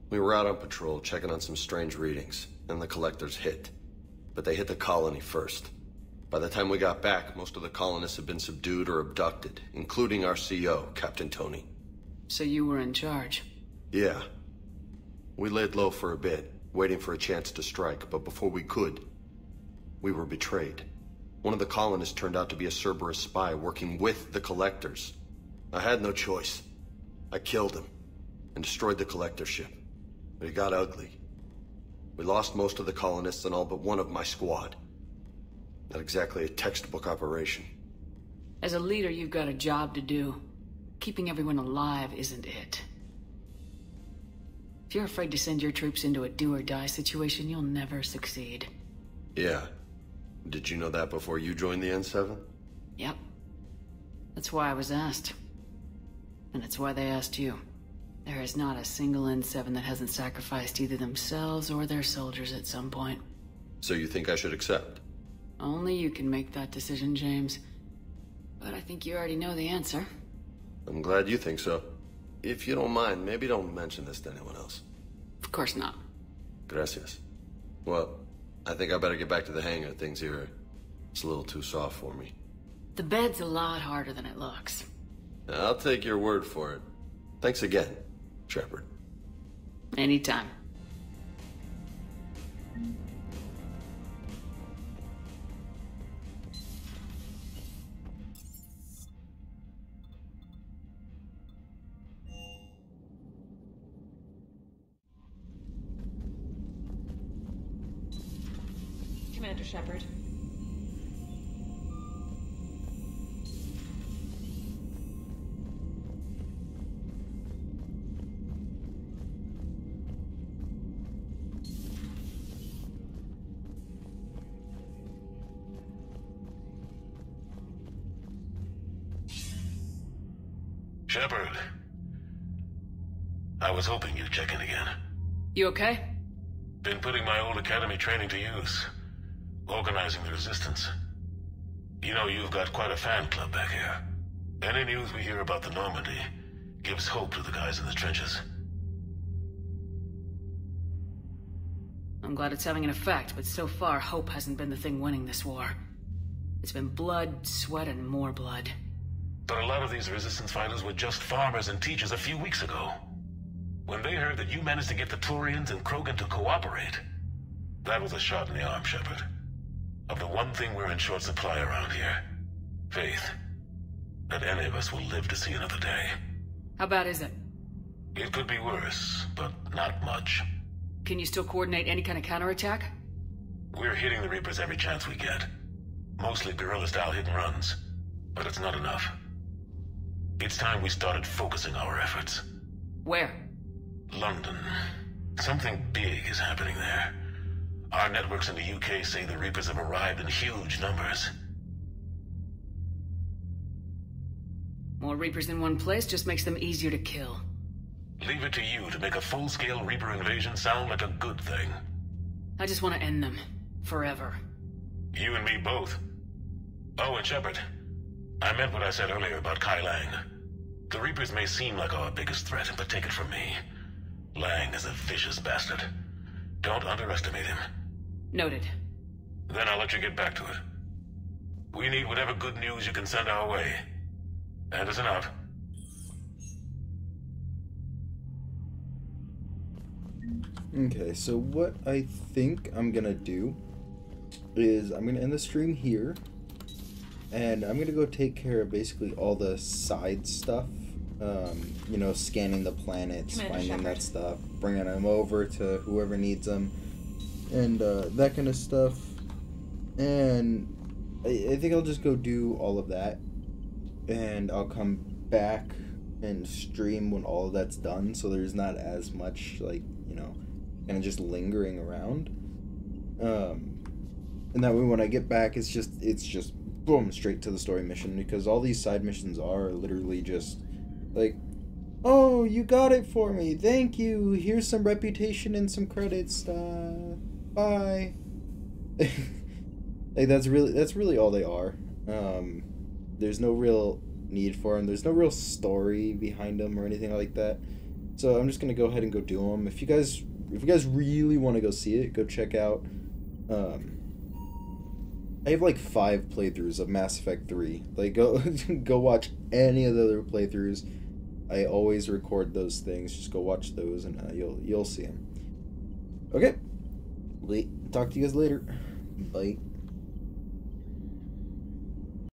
We were out on patrol, checking on some strange readings, and the collectors hit. But they hit the colony first. By the time we got back, most of the colonists had been subdued or abducted, including our CO, Captain Tony. So you were in charge? Yeah. We laid low for a bit, waiting for a chance to strike, but before we could, we were betrayed. One of the colonists turned out to be a Cerberus spy working with the collectors. I had no choice. I killed him and destroyed the collector ship. But it got ugly. We lost most of the colonists and all but one of my squad. Not exactly a textbook operation. As a leader, you've got a job to do. Keeping everyone alive isn't it. If you're afraid to send your troops into a do-or-die situation, you'll never succeed. Yeah. Did you know that before you joined the N7? Yep. That's why I was asked. And it's why they asked you. There is not a single N7 that hasn't sacrificed either themselves or their soldiers at some point. So you think I should accept? Only you can make that decision, James. But I think you already know the answer. I'm glad you think so. If you don't mind, maybe don't mention this to anyone else. Of course not. Gracias. Well, I think I better get back to the hang of things here. It's a little too soft for me. The bed's a lot harder than it looks. I'll take your word for it. Thanks again, Shepard. Anytime. Commander Shepard. Shepard. I was hoping you'd check in again. You okay? Been putting my old academy training to use. Organizing the resistance. You know, you've got quite a fan club back here. Any news we hear about the Normandy gives hope to the guys in the trenches. I'm glad it's having an effect, but so far, hope hasn't been the thing winning this war. It's been blood, sweat, and more blood. But a lot of these resistance fighters were just farmers and teachers a few weeks ago. When they heard that you managed to get the Turians and Krogan to cooperate, that was a shot in the arm, Shepard. Of the one thing we're in short supply around here, faith. That any of us will live to see another day. How bad is it? It could be worse, but not much. Can you still coordinate any kind of counterattack? We're hitting the Reapers every chance we get. Mostly guerrilla-style hit-and-runs. But it's not enough. It's time we started focusing our efforts. Where? London. Something big is happening there. Our networks in the UK say the Reapers have arrived in huge numbers. More Reapers in one place just makes them easier to kill. Leave it to you to make a full-scale Reaper invasion sound like a good thing. I just want to end them. Forever. You and me both. Oh, and Shepard. I meant what I said earlier about Kai Lang. The Reapers may seem like our biggest threat, but take it from me. Lang is a vicious bastard. Don't underestimate him. Noted. Then I'll let you get back to it. We need whatever good news you can send our way. Anderson out. Okay, so what I think I'm gonna do is I'm gonna end the stream here, and I'm gonna go take care of basically all the side stuff. You know, scanning the planets, finding that stuff, bringing them over to whoever needs them, and that kind of stuff. And I think I'll just go do all of that, and I'll come back and stream when all of that's done, so there's not as much, like, you know, kind of just lingering around. And that way when I get back, it's just boom, straight to the story mission, because all these side missions are literally just like, oh, you got it for me, thank you, here's some reputation and some credits, bye. Like, that's really all they are. There's no real need for them, there's no real story behind them or anything like that, so I'm just gonna go ahead and go do them. If you guys really want to go see it, go check out, I have like 5 playthroughs of Mass Effect 3. Like, go watch any of the other playthroughs. I always record those things. Just go watch those, and you'll see them. Okay, talk to you guys later. Bye.